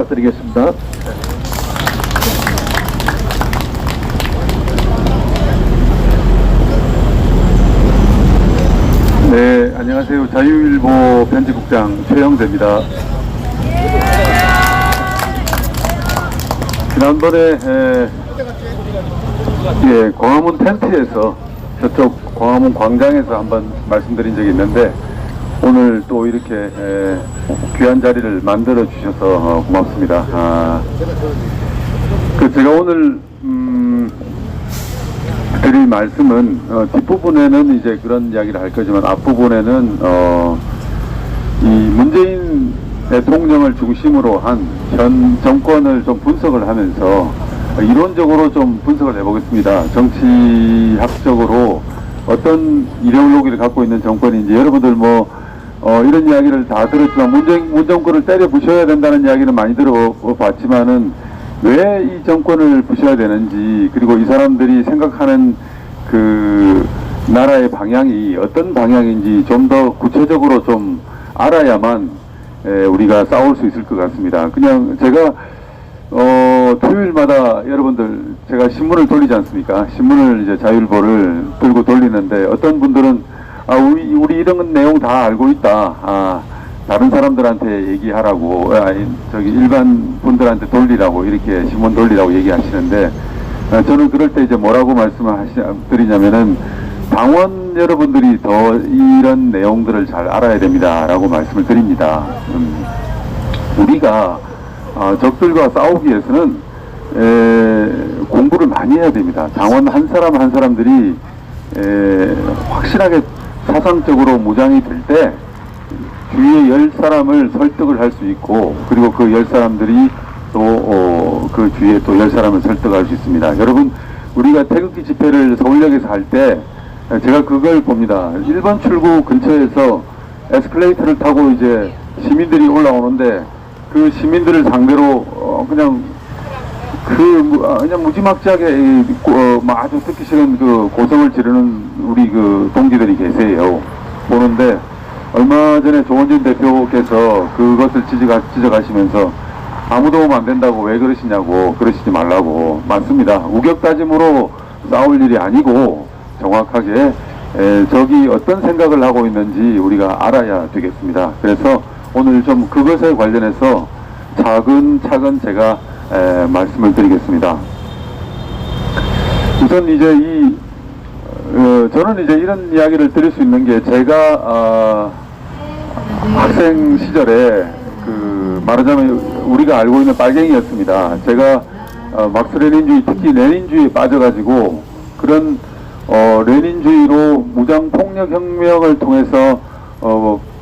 부탁드리겠습니다. 네, 안녕하세요. 자유일보 편집국장 최영재입니다. 지난번에 광화문 텐트에서 저쪽 광화문 광장에서 한번 말씀드린 적이 있는데 오늘 또 이렇게 귀한 자리를 만들어 주셔서 고맙습니다. 제가 오늘 드릴 말씀은 뒷부분에는 이제 그런 이야기를 할 거지만 앞부분에는 이 문재인 대통령을 중심으로 한 현 정권을 좀 분석을 하면서 이론적으로 좀 분석을 해보겠습니다. 정치학적으로 어떤 이데올로기를 갖고 있는 정권인지 여러분들 이런 이야기를 다 들었지만 문 정권을 때려 부셔야 된다는 이야기는 많이 들어봤지만은 왜 이 정권을 부셔야 되는지, 그리고 이 사람들이 생각하는 그 나라의 방향이 어떤 방향인지 좀 더 구체적으로 좀 알아야만 우리가 싸울 수 있을 것 같습니다. 그냥 제가 토요일마다 여러분들 제가 신문을 돌리지 않습니까? 신문을 이제 자유일보를 들고 돌리는데 어떤 분들은 우리 이런 내용 다 알고 있다. 다른 사람들한테 얘기하라고, 저기 일반 분들한테 돌리라고, 이렇게 신문 돌리라고 얘기하시는데, 저는 그럴 때 이제 뭐라고 말씀을 드리냐면은, 당원 여러분들이 더 이런 내용들을 잘 알아야 됩니다. 라고 말씀을 드립니다. 우리가, 적들과 싸우기 위해서는, 공부를 많이 해야 됩니다. 당원 한 사람 한 사람들이, 확실하게 사상적으로 무장이 될 때, 주위에 10사람을 설득을 할 수 있고, 그리고 그 10사람들이 또 그 주위에 또 10사람을 설득할 수 있습니다. 여러분, 우리가 태극기 집회를 서울역에서 할 때 제가 그걸 봅니다. 1번 출구 근처에서 에스컬레이터를 타고 이제 시민들이 올라오는데 그 시민들을 상대로 그냥 무지막지하게 아주 듣기 싫은 그 고성을 지르는 우리 그 동지들이 계세요. 보는데 얼마 전에 조원진 대표께서 그것을 지적하시면서 아무 도움 안 된다고 왜 그러시냐고, 그러시지 말라고. 맞습니다. 우격다짐으로 싸울 일이 아니고 정확하게 적이 어떤 생각을 하고 있는지 우리가 알아야 되겠습니다. 그래서 오늘 좀 그것에 관련해서 차근차근 제가 말씀을 드리겠습니다. 우선 이제 저는 이제 이런 이야기를 드릴 수 있는 게 제가 학생 시절에 말하자면 우리가 알고 있는 빨갱이였습니다. 제가 막스 레닌주의, 특히 레닌주의에 빠져가지고 그런 레닌주의로 무장폭력혁명을 통해서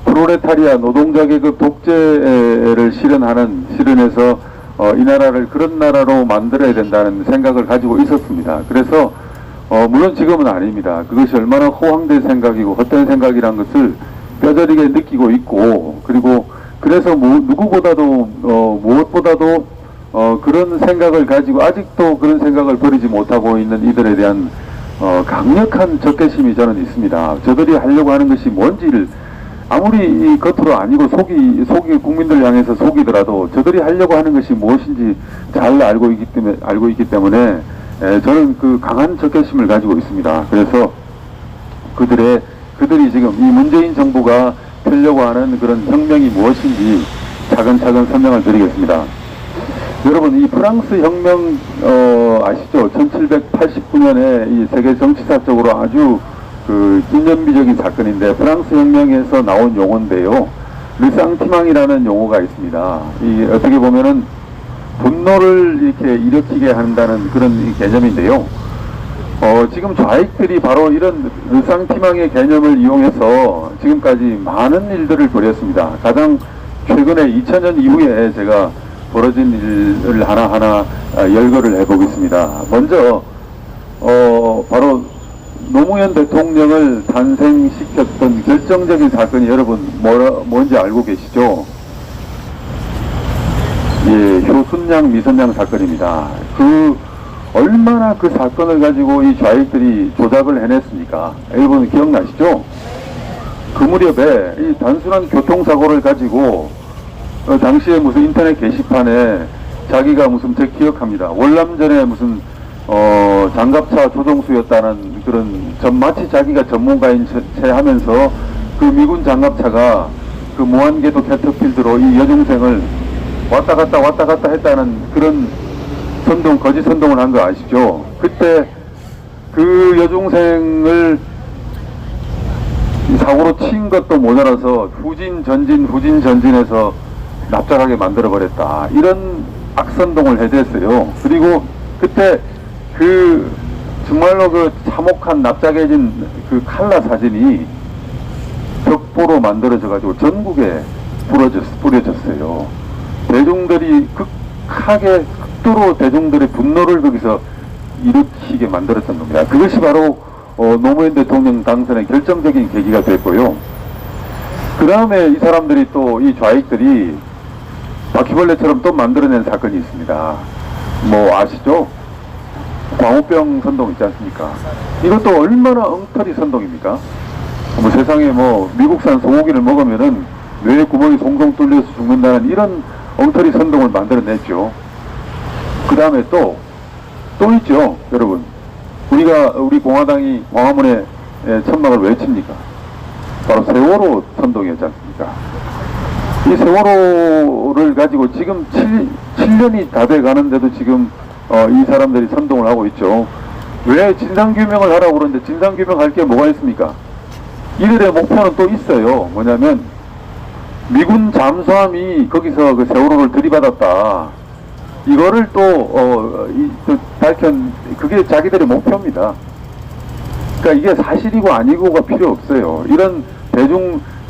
프로레타리아 노동자 계급 독재를 실현해서 이 나라를 그런 나라로 만들어야 된다는 생각을 가지고 있었습니다. 그래서 물론 지금은 아닙니다. 그것이 얼마나 호황된 생각이고 헛된 생각이란 것을 뼈저리게 느끼고 있고, 그리고 그래서 누구보다도 무엇보다도 그런 생각을 가지고 아직도 그런 생각을 버리지 못하고 있는 이들에 대한 강력한 적개심이 저는 있습니다. 저들이 하려고 하는 것이 뭔지를 아무리 겉으로 아니고 속이 국민들 향해서 속이더라도 저들이 하려고 하는 것이 무엇인지 잘 알고 있기 때문에 저는 그 강한 적개심을 가지고 있습니다. 그래서 그들이 지금 이 문재인 정부가 펴려고 하는 그런 혁명이 무엇인지 차근차근 설명을 드리겠습니다. 여러분, 이 프랑스 혁명 아시죠? 1789년에 이 세계 정치사적으로 아주 기념비적인 사건인데, 프랑스 혁명에서 나온 용어인데요. 르상티망이라는 용어가 있습니다. 이 어떻게 보면은 분노를 이렇게 일으키게 한다는 그런 개념인데요. 지금 좌익들이 바로 이런 르상티망의 개념을 이용해서 지금까지 많은 일들을 벌였습니다. 가장 최근에 2000년 이후에 제가 벌어진 일을 하나하나 열거를 해보겠습니다. 먼저 바로 노무현 대통령을 탄생시켰던 결정적인 사건이 여러분 뭔지 알고 계시죠? 예, 효순양 미선양 사건입니다. 얼마나 그 사건을 가지고 이 좌익들이 조작을 해냈습니까? 여러분 기억나시죠? 그 무렵에 이 단순한 교통사고를 가지고 당시에 무슨 인터넷 게시판에 자기가 무슨 제 기억합니다. 월남전에 무슨 장갑차 조종수였다는 그런 마치 자기가 전문가인 채 하면서 그 미군 장갑차가 그 무한궤도 캐터필드로 이 여중생을 왔다 갔다 했다는 그런 거짓 선동을 한 거 아시죠? 그때 그 여중생을 사고로 친 것도 모자라서 후진 전진해서 납작하게 만들어버렸다. 이런 악선동을 해댔어요. 그리고 그때 그 정말로 그 참혹한 납작해진 그 칼라 사진이 벽보로 만들어져가지고 전국에 뿌려졌어요. 대중들이 극도로 대중들의 분노를 거기서 일으키게 만들었던 겁니다. 그것이 바로 노무현 대통령 당선의 결정적인 계기가 됐고요. 그 다음에 이 사람들이 또 이 좌익들이 바퀴벌레처럼 또 만들어낸 사건이 있습니다. 뭐 아시죠? 광우병 선동 있지 않습니까? 이것도 얼마나 엉터리 선동입니까? 뭐 세상에 뭐 미국산 소고기를 먹으면은 뇌에 구멍이 송송 뚫려서 죽는다는 이런 엉터리 선동을 만들어냈죠. 그 다음에 또 있죠, 여러분. 우리 공화당이 광화문에 천막을 왜 칩니까? 바로 세월호 선동이었지 않습니까? 이 세월호를 가지고 지금 7년이 다 돼 가는데도 지금 이 사람들이 선동을 하고 있죠. 왜 진상규명을 하라고 그러는데 진상규명할 게 뭐가 있습니까? 이들의 목표는 또 있어요. 뭐냐면 미군 잠수함이 거기서 그 세월호를 들이받았다. 이거를 또 그게 자기들의 목표입니다. 그러니까 이게 사실이고 아니고가 필요 없어요. 이런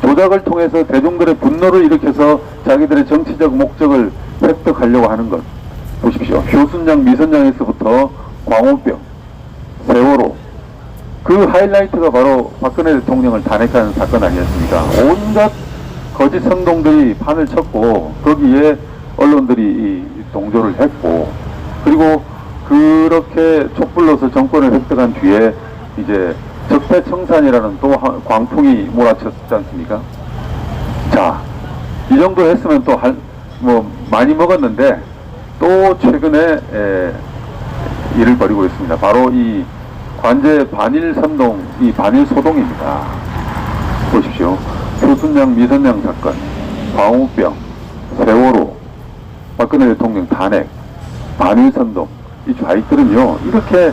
조작을 통해서 대중들의 분노를 일으켜서 자기들의 정치적 목적을 획득하려고 하는 것. 보십시오. 효순양, 미선양에서부터 광우병, 세월호. 그 하이라이트가 바로 박근혜 대통령을 탄핵하는 사건 아니었습니까? 온갖 거짓 선동들이 판을 쳤고 거기에 언론들이 동조를 했고, 그리고 그렇게 촛불로서 정권을 획득한 뒤에 이제 적폐청산이라는 또 광풍이 몰아쳤지 않습니까? 자, 이 정도 했으면 또 많이 먹었는데 또 최근에 일을 벌이고 있습니다. 바로 이 관제 반일 선동, 이 반일 소동입니다. 보십시오. 효순양, 미선양 사건, 광우병, 세월호, 박근혜 대통령 탄핵, 반일 선동. 이 좌익들은요, 이렇게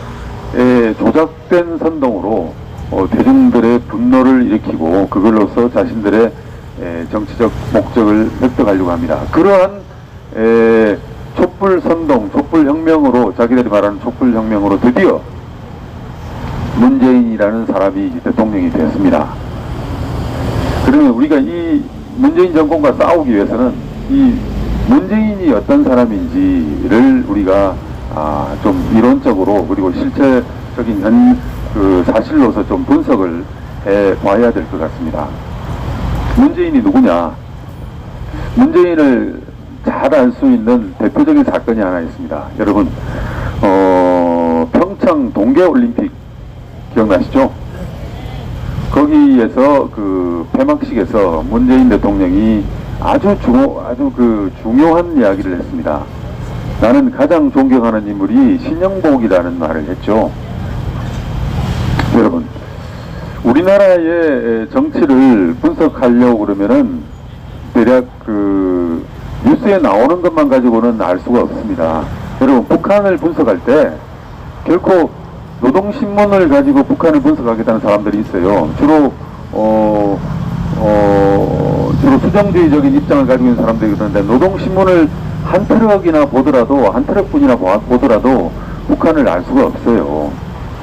조작된 선동으로 대중들의 분노를 일으키고 그걸로서 자신들의 정치적 목적을 획득하려고 합니다. 그러한 촛불 선동, 촛불 혁명으로, 자기들이 말하는 촛불 혁명으로 드디어 문재인이라는 사람이 대통령이 되었습니다. 그러면 우리가 이 문재인 정권과 싸우기 위해서는 이 문재인이 어떤 사람인지를 우리가 좀 이론적으로 그리고 실체적인 그 사실로서 좀 분석을 해 봐야 될 것 같습니다. 문재인이 누구냐? 문재인을 잘 알 수 있는 대표적인 사건이 하나 있습니다. 여러분, 평창 동계올림픽 기억나시죠? 거기에서 그 폐막식에서 문재인 대통령이 아주 중요한 이야기를 했습니다. 나는 가장 존경하는 인물이 신영복이라는 말을 했죠. 여러분, 우리나라의 정치를 분석하려고 그러면은 대략 그 뉴스에 나오는 것만 가지고는 알 수가 없습니다. 여러분, 북한을 분석할 때 결코 노동신문을 가지고 북한을 분석하겠다는 사람들이 있어요. 주로 수정주의적인 입장을 가지고 있는 사람들이 그러는데, 노동신문을 한 트럭이나 보더라도, 한 트럭뿐이나 보더라도 북한을 알 수가 없어요.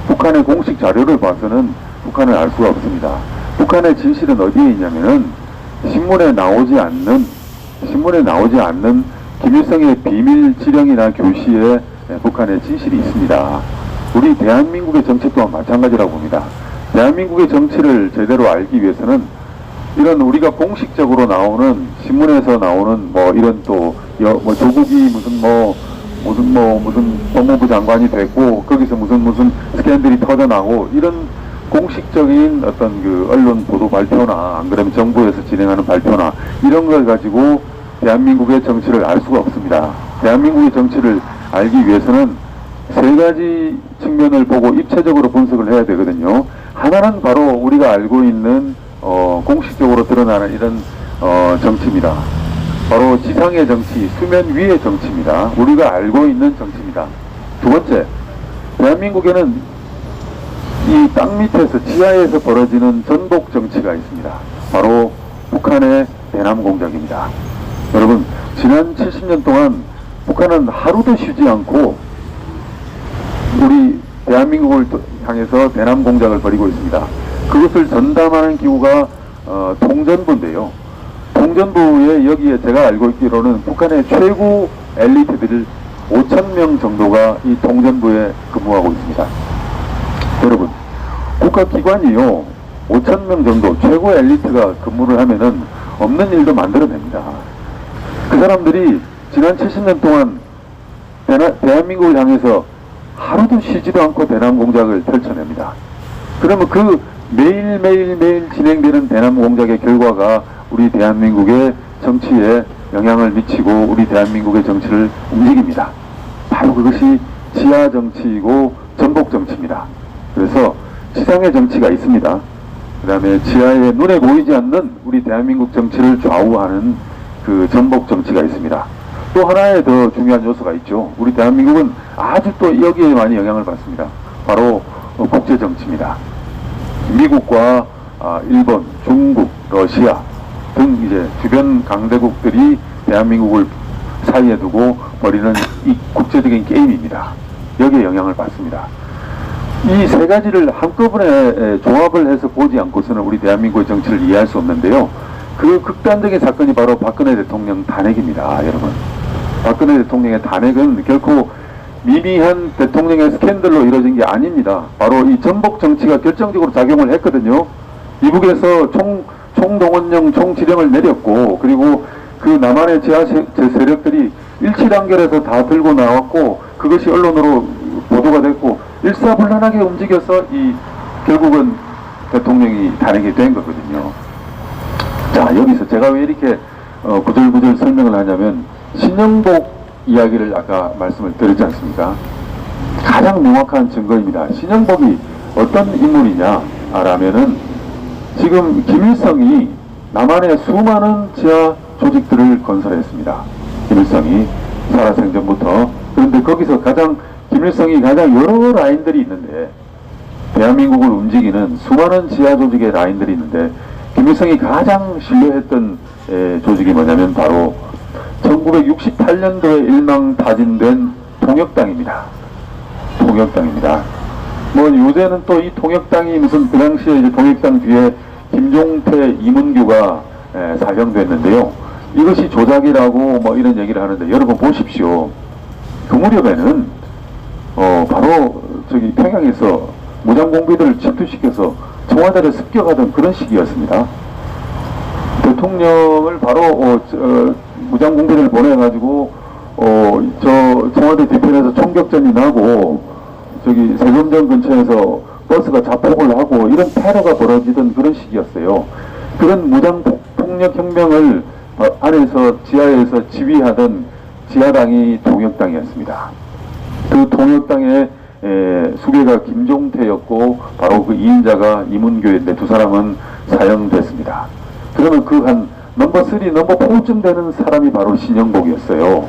북한의 공식 자료를 봐서는 북한을 알 수가 없습니다. 북한의 진실은 어디에 있냐면은 신문에 나오지 않는 김일성의 비밀 지령이나 교시에 북한의 진실이 있습니다. 우리 대한민국의 정치 또한 마찬가지라고 봅니다. 대한민국의 정치를 제대로 알기 위해서는 이런 우리가 공식적으로 나오는, 신문에서 나오는 이런 조국이 무슨 법무부 장관이 됐고 거기서 무슨 스캔들이 터져나고, 이런 공식적인 어떤 그 언론 보도 발표나 안 그러면 정부에서 진행하는 발표나 이런 걸 가지고 대한민국의 정치를 알 수가 없습니다. 대한민국의 정치를 알기 위해서는 세 가지 측면을 보고 입체적으로 분석을 해야 되거든요. 하나는 바로 우리가 알고 있는 공식적으로 드러나는 이런 정치입니다. 바로 지상의 정치, 수면 위의 정치입니다. 우리가 알고 있는 정치입니다. 두 번째, 대한민국에는 이 땅 밑에서 지하에서 벌어지는 전복 정치가 있습니다. 바로 북한의 대남 공작입니다. 여러분, 지난 70년 동안 북한은 하루도 쉬지 않고 우리 대한민국을 향해서 대남 공작을 벌이고 있습니다. 그것을 전담하는 기구가 통전부인데요. 통전부에 여기에 제가 알고 있기로는 북한의 최고 엘리트들 5,000명 정도가 이 통전부에 근무하고 있습니다. 여러분, 국가기관이요 5,000명 정도 최고 엘리트가 근무를 하면은 없는 일도 만들어냅니다. 그 사람들이 지난 70년 동안 대한민국을 향해서 하루도 쉬지도 않고 대남 공작을 펼쳐냅니다. 그러면 그 매일 진행되는 대남 공작의 결과가 우리 대한민국의 정치에 영향을 미치고 우리 대한민국의 정치를 움직입니다. 바로 그것이 지하 정치이고 전복 정치입니다. 그래서 지상의 정치가 있습니다. 그 다음에 지하에 눈에 보이지 않는 우리 대한민국 정치를 좌우하는 그 전복 정치가 있습니다. 또 하나의 더 중요한 요소가 있죠. 우리 대한민국은 아주 또 여기에 많이 영향을 받습니다. 바로 국제 정치입니다. 미국과 일본, 중국, 러시아 등 이제 주변 강대국들이 대한민국을 사이에 두고 벌이는 이 국제적인 게임입니다. 여기에 영향을 받습니다. 이 세 가지를 한꺼번에 종합을 해서 보지 않고서는 우리 대한민국의 정치를 이해할 수 없는데요. 그 극단적인 사건이 바로 박근혜 대통령 탄핵입니다. 여러분, 박근혜 대통령의 탄핵은 결코 미미한 대통령의 스캔들로 이루어진 게 아닙니다. 바로 이 전복 정치가 결정적으로 작용을 했거든요. 이북에서 총동원령 총지령을 내렸고, 그리고 그 남한의 지하 세력들이 일치단결해서 다 들고 나왔고, 그것이 언론으로 보도가 됐고, 일사불란하게 움직여서 결국은 대통령이 탄핵이 된 거거든요. 자, 여기서 제가 왜 이렇게 구절구절 설명을 하냐면, 신영복 이야기를 아까 말씀을 드렸지 않습니까? 가장 명확한 증거입니다. 신영복이 어떤 인물이냐 라면은, 지금 김일성이 남한의 수많은 지하 조직들을 건설했습니다. 김일성이 살아생전부터. 그런데 거기서 김일성이 가장 여러 라인들이 있는데, 대한민국을 움직이는 수많은 지하 조직의 라인들이 있는데, 김일성이 가장 신뢰했던 조직이 뭐냐면 바로 1968년도에 일망타진된 통역당입니다. 통역당입니다. 뭐 요새는 또 이 통역당이 무슨 그 당시에 이제 통역당 뒤에 김종태, 이문규가 사형됐는데요. 이것이 조작이라고 뭐 이런 얘기를 하는데, 여러분 보십시오. 그 무렵에는 바로 저기 평양에서 무장공비들을 집투시켜서 청와대를 습격하던 그런 시기였습니다. 대통령을 바로 무장공비를 보내가지고 저 청와대 뒤편에서 총격전이 나고, 저기 세종전 근처에서 버스가 자폭을 하고 이런 테러가 벌어지던 그런 시기였어요. 그런 무장폭력혁명을 안에서 지하에서 지휘하던 지하당이 통역당이었습니다. 그 통역당의 수괴가 김종태였고, 바로 그 2인자가 이문교인데 두 사람은 사형됐습니다. 그러면 그 한 넘버 3, 넘버 4쯤 되는 사람이 바로 신영복이었어요.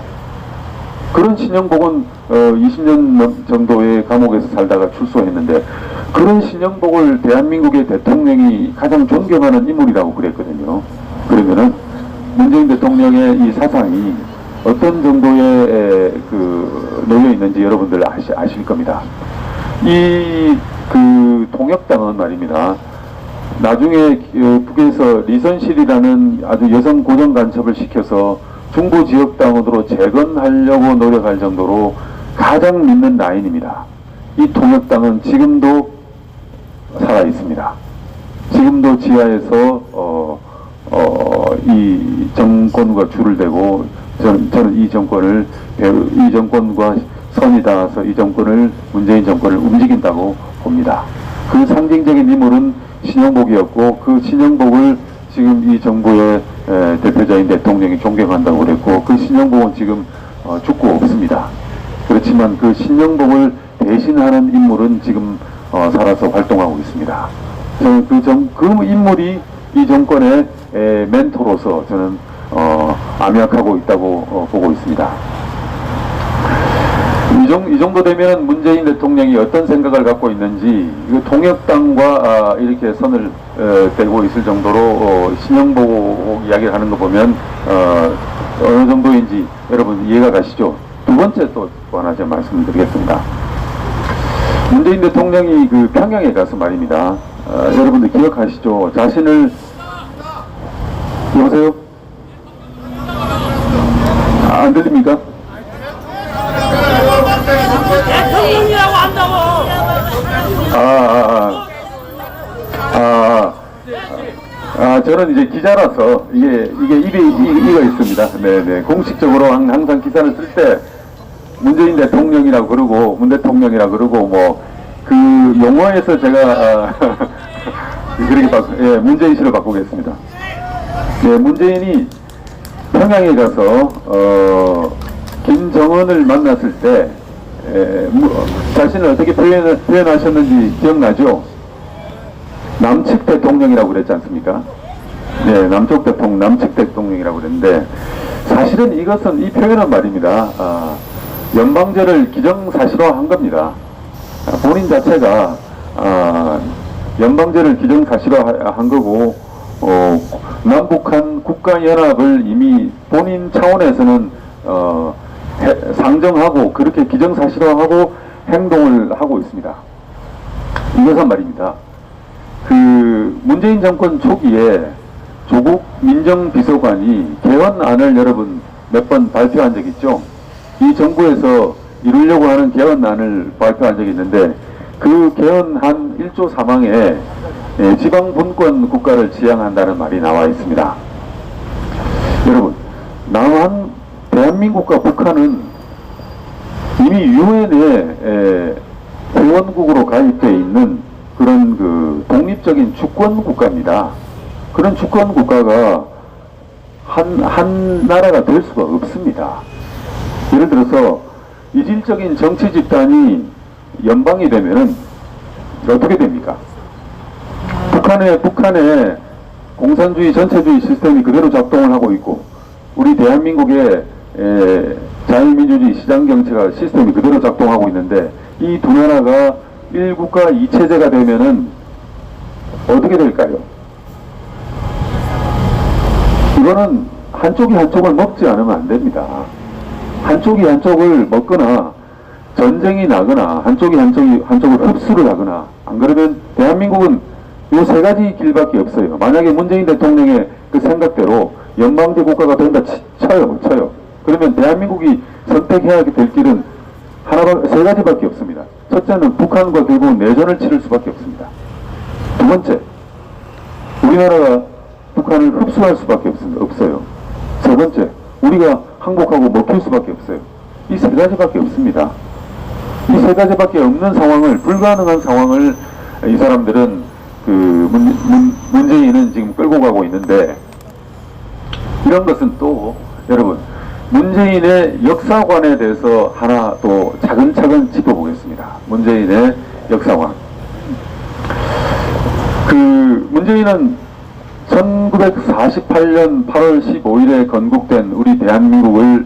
그런 신영복은 20년 정도의 감옥에서 살다가 출소했는데, 그런 신영복을 대한민국의 대통령이 가장 존경하는 인물이라고 그랬거든요. 그러면은 문재인 대통령의 이 사상이 어떤 정도의 놓여 있는지 여러분들 아실 겁니다. 그 통역당은 말입니다. 나중에 북에서 리선실이라는 아주 여성 고정 간첩을 시켜서 중부 지역당으로 재건하려고 노력할 정도로 가장 믿는 라인입니다. 이 통역당은 지금도 살아 있습니다. 지금도 지하에서 이 정권과 줄을 대고, 저는 이 정권과 선이 닿아서 이 정권을, 문재인 정권을 움직인다고 봅니다. 그 상징적인 인물은 신영복이었고, 그 신영복을 지금 이 정부의 대표자인 대통령이 존경한다고 그랬고, 그 신영복은 지금 죽고 없습니다. 그렇지만 그 신영복을 대신하는 인물은 지금 살아서 활동하고 있습니다. 저는 그 인물이 이 정권의 멘토로서 저는 암약하고 있다고 보고 있습니다. 이 정도 되면 문재인 대통령이 어떤 생각을 갖고 있는지, 통역당과 이렇게 선을 떼고 있을 정도로 신영복 이야기를 하는 거 보면 어느 정도인지 여러분 이해가 가시죠? 두 번째 또 하나 제가 말씀드리겠습니다. 문재인 대통령이 그 평양에 가서 말입니다. 여러분들 기억하시죠? 자신을, 여보세요? 안 들립니까? 대통령이라고 한다고. 저는 이제 기자라서 이게 입에 이거 있습니다. 네네. 공식적으로 항상 기사를 쓸 때 문재인 대통령이라고 그러고 문 대통령이라고 그러고 뭐 그 용어에서 제가 그렇게 문재인씨로 바꾸겠습니다. 네, 문재인이 평양에 가서 김정은을 만났을 때 자신을 어떻게 표현하셨는지 기억나죠? 남측 대통령이라고 그랬지 않습니까? 네, 남측 대통령이라고 그랬는데, 사실은 이 표현은 말입니다. 연방제를 기정사실화한 겁니다. 본인 자체가 연방제를 기정사실화한 거고, 남북한 국가연합을 이미 본인 차원에서는 상정하고 그렇게 기정사실화하고 행동을 하고 있습니다. 이것은 말입니다. 그 문재인 정권 초기에 조국 민정비서관이 개헌안을 여러분 몇 번 발표한 적 있죠? 이 정부에서 이루려고 하는 개헌안을 발표한 적이 있는데, 그 개헌안 1조 3항에 지방분권 국가를 지향한다는 말이 나와 있습니다. 여러분, 대한민국과 북한은 이미 유엔에 회원국으로 가입되어 있는 그런 그 독립적인 주권 국가입니다. 그런 주권 국가가 한 나라가 될 수가 없습니다. 예를 들어서 이질적인 정치 집단이 연방이 되면은 어떻게 됩니까? 북한의 공산주의 전체주의 시스템이 그대로 작동을 하고 있고, 우리 대한민국의 자유민주주의 시장경제가 시스템이 그대로 작동하고 있는데, 이 두 나라가 1국가 2체제가 되면은 어떻게 될까요? 이거는 한쪽이 한쪽을 먹지 않으면 안 됩니다. 한쪽이 한쪽을 먹거나 전쟁이 나거나 한쪽이 한쪽을 흡수를 하거나, 안 그러면 대한민국은 이 세 가지 길밖에 없어요. 만약에 문재인 대통령의 그 생각대로 연방제 국가가 된다 쳐요. 그러면 대한민국이 선택해야 될 길은 세 가지밖에 없습니다. 첫째는 북한과 결국 내전을 치를 수밖에 없습니다. 두 번째, 우리나라가 북한을 흡수할 수밖에 없어요. 세 번째, 우리가 한국하고 먹힐 수밖에 없어요. 이 세 가지밖에 없습니다. 이 세 가지밖에 없는 상황을, 불가능한 상황을 이 사람들은 문재인은 지금 끌고 가고 있는데, 이런 것은 또 여러분 문재인의 역사관에 대해서 하나 또 차근차근 짚어보겠습니다. 문재인의 역사관. 문재인은 1948년 8월 15일에 건국된 우리 대한민국을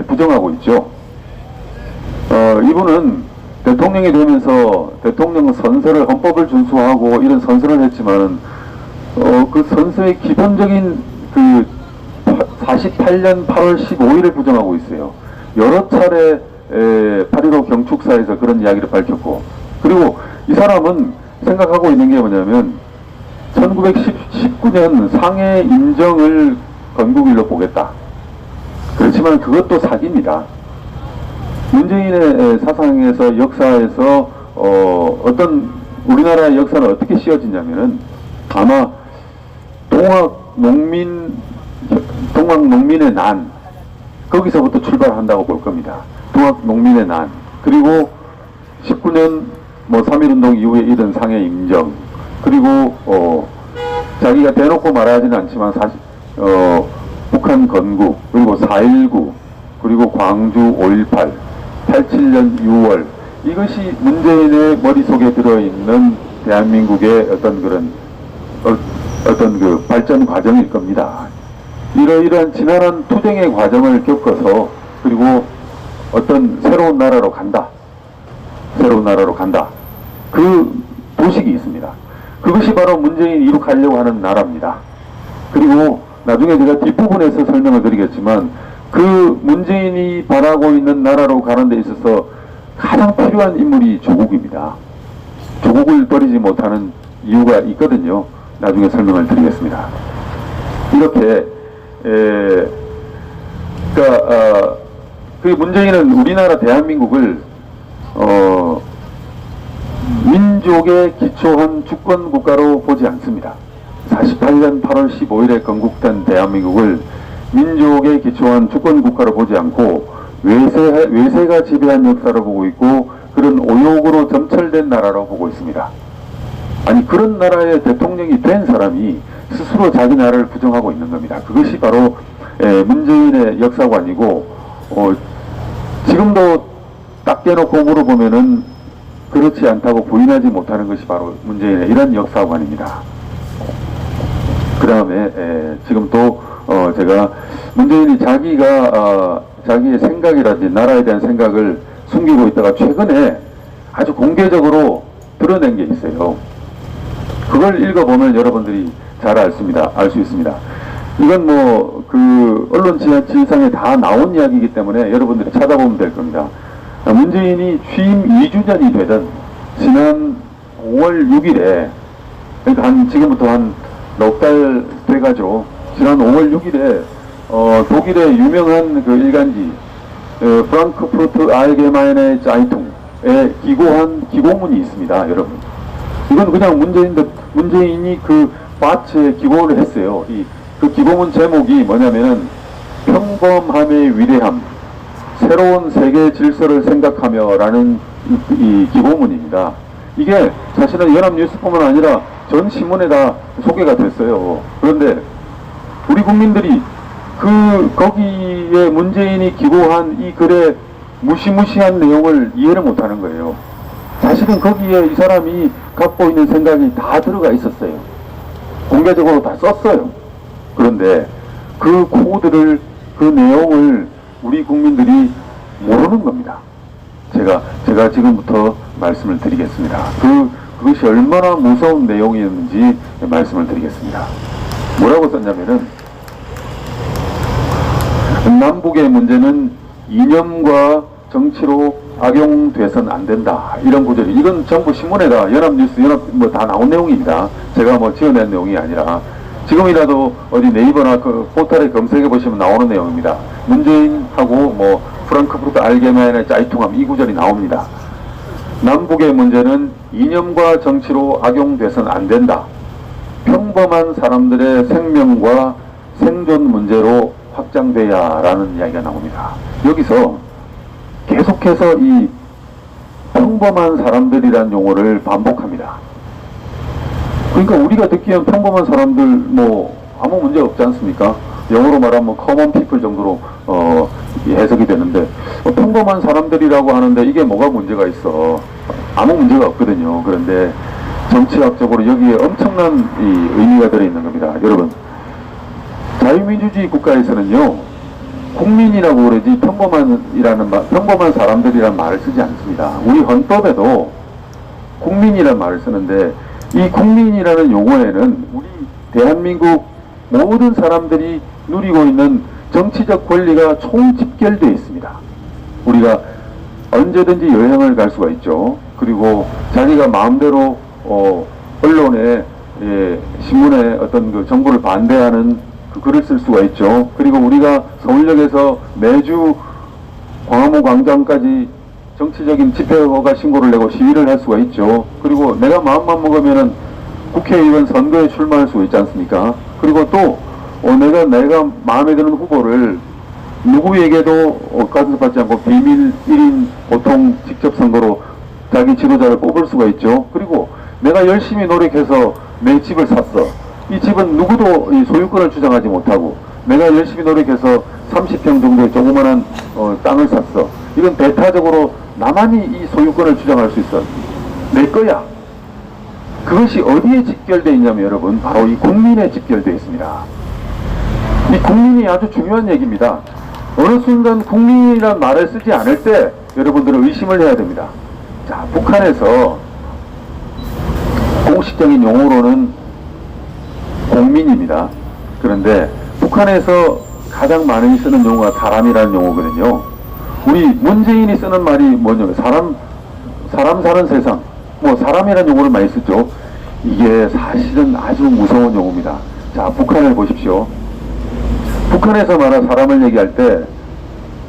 부정하고 있죠. 이분은 대통령이 되면서 대통령 선서를, 헌법을 준수하고 이런 선서를 했지만, 그 선서의 기본적인 48년 8월 15일을 부정하고 있어요. 여러 차례 8.15 경축사에서 그런 이야기를 밝혔고, 그리고 이 사람은 생각하고 있는 게 뭐냐면 1919년 상해 인정을 건국일로 보겠다. 그렇지만 그것도 사기입니다. 문재인의 사상에서, 역사에서 어떤 우리나라의 역사는 어떻게 씌워지냐면은 아마 동학농민의 난, 거기서부터 출발한다고 볼 겁니다. 동학농민의 난, 그리고 19년 3.1운동 이후에 이른 상해 임정, 그리고 자기가 대놓고 말하지는 않지만 북한 건국, 그리고 4.19, 그리고 광주 5.18, 87년 6월, 이것이 문재인의 머릿속에 들어있는 대한민국의 어떤 그런 어떤 그 발전 과정일 겁니다. 이러이러한 지난한 투쟁의 과정을 겪어서, 그리고 어떤 새로운 나라로 간다. 새로운 나라로 간다. 그 도식이 있습니다. 그것이 바로 문재인이 이룩하려고 하는 나라입니다. 그리고 나중에 제가 뒷부분에서 설명을 드리겠지만, 그 문재인이 바라고 있는 나라로 가는 데 있어서 가장 필요한 인물이 조국입니다. 조국을 버리지 못하는 이유가 있거든요. 나중에 설명을 드리겠습니다. 이렇게 그러니까 그 문재인은 우리나라 대한민국을 민족에 기초한 주권 국가로 보지 않습니다. 48년 8월 15일에 건국된 대한민국을 민족에 기초한 주권 국가로 보지 않고 외세가 지배한 역사로 보고 있고, 그런 오욕으로 점철된 나라로 보고 있습니다. 아니, 그런 나라의 대통령이 된 사람이 스스로 자기 나라를 부정하고 있는 겁니다. 그것이 바로 문재인의 역사관이고, 지금도 딱 깨놓고 물어보면은 그렇지 않다고 부인하지 못하는 것이 바로 문재인의 이런 역사관입니다. 그 다음에 지금 또 제가 문재인이 자기의 생각이라든지 나라에 대한 생각을 숨기고 있다가 최근에 아주 공개적으로 드러낸 게 있어요. 그걸 읽어보면 여러분들이 잘 알 수 있습니다. 이건 뭐 그 언론 지상에 다 나온 이야기이기 때문에 여러분들이 찾아보면 될 겁니다. 문재인이 취임 2주년이 되던 지난 5월 6일에, 그러니까 지금부터 한 넉 달 돼가죠. 지난 5월 6일에 독일의 유명한 그 일간지 프랑크푸르트 알게마이네 자이퉁에 기고한 기고문이 있습니다, 여러분. 이건 그냥 문재인이 그 파츠에 기고를 했어요. 그 기고문 제목이 뭐냐면은 평범함의 위대함, 새로운 세계 질서를 생각하며라는 이 기고문입니다. 이게 사실은 연합뉴스뿐만 아니라 전 신문에 다 소개가 됐어요. 그런데 우리 국민들이 거기에 문재인이 기고한 이 글의 무시무시한 내용을 이해를 못하는 거예요. 사실은 거기에 이 사람이 갖고 있는 생각이 다 들어가 있었어요. 공개적으로 다 썼어요. 그런데 그 코드를, 그 내용을 우리 국민들이 모르는 겁니다. 제가 지금부터 말씀을 드리겠습니다. 그것이 얼마나 무서운 내용이었는지 말씀을 드리겠습니다. 뭐라고 썼냐면은, 남북의 문제는 이념과 정치로 악용돼선 안 된다. 이런 구절이, 이건 전부 신문에다 연합뉴스, 뭐 다 나온 내용입니다. 제가 뭐 지어낸 내용이 아니라, 지금이라도 어디 네이버나 그 포털에 검색해 보시면 나오는 내용입니다. 문재인하고 뭐 프랑크푸르트 알게마이네 자이퉁함, 이 구절이 나옵니다. 남북의 문제는 이념과 정치로 악용돼선 안 된다. 평범한 사람들의 생명과 생존 문제로 확장돼야 라는 이야기가 나옵니다. 여기서 계속해서 이 평범한 사람들이란 용어를 반복합니다. 그러니까 우리가 듣기엔 평범한 사람들 뭐 아무 문제 없지 않습니까? 영어로 말하면 common people 정도로 해석이 되는데, 평범한 사람들이라고 하는데 이게 뭐가 문제가 있어? 아무 문제가 없거든요. 그런데 정치학적으로 여기에 엄청난 이 의미가 들어있는 겁니다. 여러분, 자유민주주의 국가에서는요, 국민이라고 그러지 평범한 사람들이란 말을 쓰지 않습니다. 우리 헌법에도 국민이란 말을 쓰는데, 이 국민이라는 용어에는 우리 대한민국 모든 사람들이 누리고 있는 정치적 권리가 총집결되어 있습니다. 우리가 언제든지 여행을 갈 수가 있죠. 그리고 자기가 마음대로 언론에, 신문에 어떤 그 정부를 반대하는 그 글을 쓸 수가 있죠. 그리고 우리가 서울역에서 매주 광화문 광장까지 정치적인 집회허가 신고를 내고 시위를 할 수가 있죠. 그리고 내가 마음만 먹으면은 국회의원 선거에 출마할 수가 있지 않습니까? 그리고 또 내가 마음에 드는 후보를 누구에게도 간섭받지 않고 비밀 1인 보통 직접 선거로 자기 지도자를 뽑을 수가 있죠. 그리고 내가 열심히 노력해서 내 집을 샀어. 이 집은 누구도 이 소유권을 주장하지 못하고 내가 열심히 노력해서 30평 정도의 조그만한 땅을 샀어. 이건 배타적으로 나만이 이 소유권을 주장할 수 있어. 내 거야. 그것이 어디에 집결되어 있냐면 여러분 바로 이 국민에 집결되어 있습니다. 이 국민이 아주 중요한 얘기입니다. 어느 순간 국민이란 말을 쓰지 않을 때 여러분들은 의심을 해야 됩니다. 자, 북한에서 공식적인 용어로는 국민입니다. 그런데 북한에서 가장 많이 쓰는 용어가 사람이라는 용어거든요. 우리 문재인이 쓰는 말이 뭐냐면 사람 사는 세상, 뭐 사람이라는 용어를 많이 쓰죠. 이게 사실은 아주 무서운 용어입니다. 자, 북한을 보십시오. 북한에서 말한 사람을 얘기할 때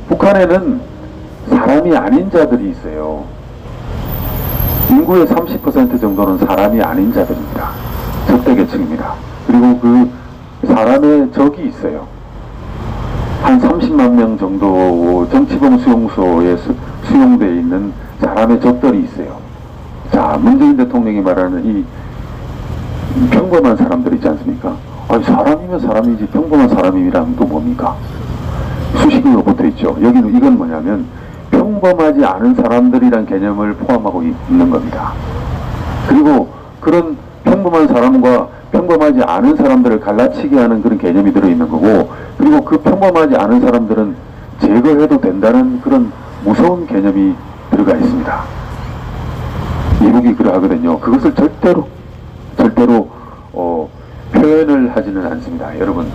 북한에는 사람이 아닌 자들이 있어요. 인구의 30% 정도는 사람이 아닌 자들입니다. 적대계층입니다. 그리고 그 사람의 적이 있어요. 한 30만 명 정도 정치범 수용소에 수용되어 있는 사람의 적들이 있어요. 자, 문재인 대통령이 말하는 이 평범한 사람들 있지 않습니까? 아니, 사람이면 사람이지 평범한 사람이란 또 뭡니까? 수식어가 붙어있죠. 여기는 이건 뭐냐면 평범하지 않은 사람들이란 개념을 포함하고 있는 겁니다. 그리고 그런 평범한 사람과 평범하지 않은 사람들을 갈라치게 하는 그런 개념이 들어있는 거고, 그리고 그 평범하지 않은 사람들은 제거해도 된다는 그런 무서운 개념이 들어가 있습니다. 미국이 그러하거든요. 그것을 절대로 표현을 하지는 않습니다. 여러분,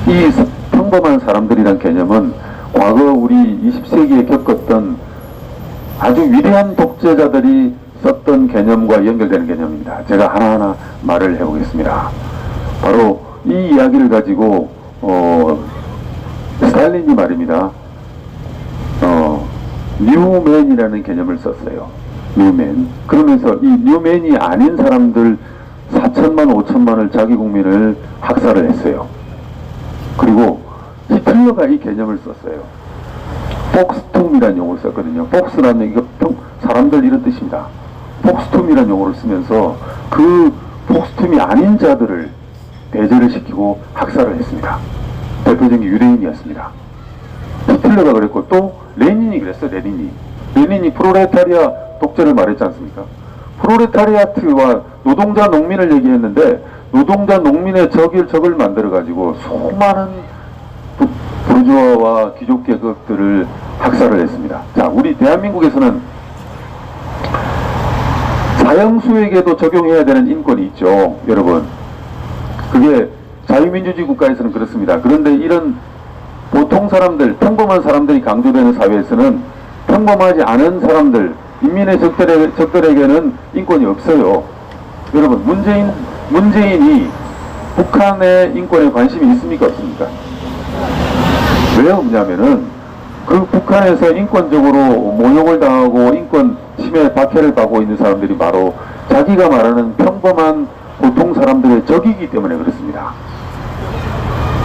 이 평범한 사람들이란 개념은 과거 우리 20세기에 겪었던 아주 위대한 독재자들이 썼던 개념과 연결되는 개념입니다. 제가 하나하나 말을 해보겠습니다. 바로 이 이야기를 가지고 스탈린이 말입니다. 뉴맨이라는 개념을 썼어요. 뉴맨. 그러면서 이 뉴맨이 아닌 사람들 4천만 5천만을 자기 국민을 학살을 했어요. 그리고 히틀러가 이 개념을 썼어요. 폭스툼이라는 용어를 썼거든요. 폭스라는 이거 사람들 이런 뜻입니다. 폭스툼이라는 용어를 쓰면서 그 폭스툼이 아닌 자들을 배제를 시키고 학살을 했습니다. 대표적인 유대인이었습니다. 히틀러가 그랬고 또 레닌이 그랬어요. 레닌이 프로레타리아 독재를 말했지 않습니까? 프로레타리아트와 노동자 농민을 얘기했는데 노동자 농민의 적을 만들어 가지고 수많은 부르주아와 귀족 계급들을 학살을 했습니다. 자, 우리 대한민국에서는 사형수에게도 적용해야 되는 인권이 있죠, 여러분. 그게 자유민주주의 국가에서는 그렇습니다. 그런데 이런 보통 사람들, 평범한 사람들이 강조되는 사회에서는 평범하지 않은 사람들, 인민의 적들에게는 인권이 없어요. 여러분, 문재인이 북한의 인권에 관심이 있습니까, 없습니까? 왜 없냐면은 그 북한에서 인권적으로 모욕을 당하고 인권 침해 박해를 받고 있는 사람들이 바로 자기가 말하는 평범한 보통 사람들의 적이기 때문에 그렇습니다.